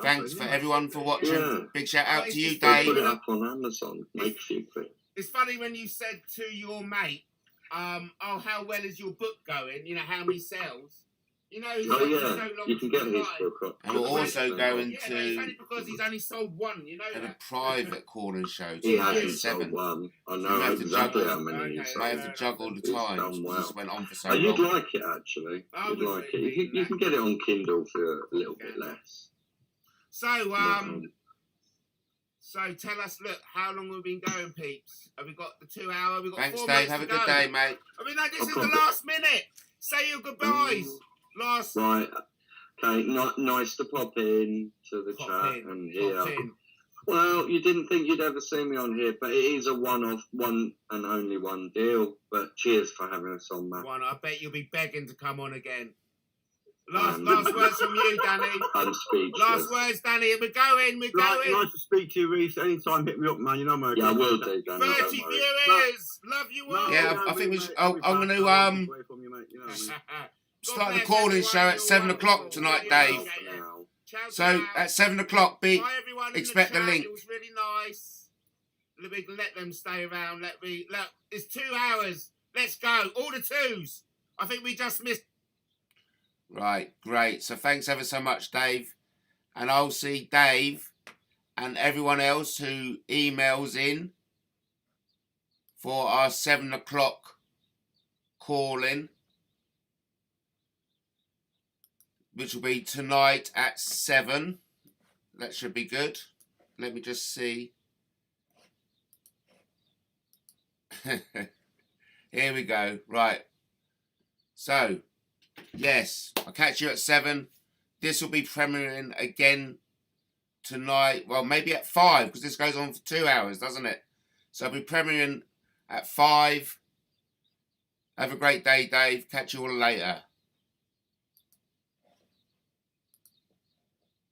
Thanks for everyone for watching. Yeah. Big shout out to you, Dave. Put it up on Amazon. Make a few quid. It's funny when you said to your mate, "Oh, how well is your book going? How many sales?" You know, he's Oh got yeah, so long you can to get his survive. book. And we'll also go Yeah, but it's only because he's only sold one, you know at a that. private call-in show He tonight at hasn't sold 7. one. I You know have to exactly juggle. how many he's Okay, May sold. have to juggle the He's times done because well. this went on for so Oh, you'd long. like it actually. I You'd would like it. really You can get it on Kindle for a little bit less. So, so tell us, look, how long we've been going, peeps? Have we got the 2 hour? We've got Thanks, 4 Dave. minutes Have a to good go. day, mate. I mean, no, this I've is got the it. last minute. Say your goodbyes. Last. Right. Okay. Nice to pop in to the Pop chat in, and pop here. in. Well, you didn't think you'd ever see me on here, but it is a one-off, one and only one deal. But cheers for having us on, Matt. One, I bet you'll be begging to come on again. Last words from you, Danny. I'm speechless. Last words, Danny. We're going. Nice to speak to you, Reece. Anytime, hit me up, man. You know my. Yeah, I will do, Danny. 30 don't worry. viewers. Love you all. Yeah, I think we should. I'm going to start the call-in show at 7 o'clock tonight, Dave. For now. So at 7 o'clock, Bye, everyone. expect the chat. link. It was really nice. Let them stay around. Look, it's 2 hours. Let's go. All the twos. I think we just missed. Right, great. So thanks ever so much, Dave. And I'll see Dave and everyone else who emails in for our 7 o'clock call-in, which will be tonight at 7. That should be good. Let me just see. Here we go. Right. So, yes, I'll catch you at 7. This will be premiering again tonight. Well, maybe at 5, because this goes on for 2 hours, doesn't it? So I'll be premiering at 5. Have a great day, Dave. Catch you all later.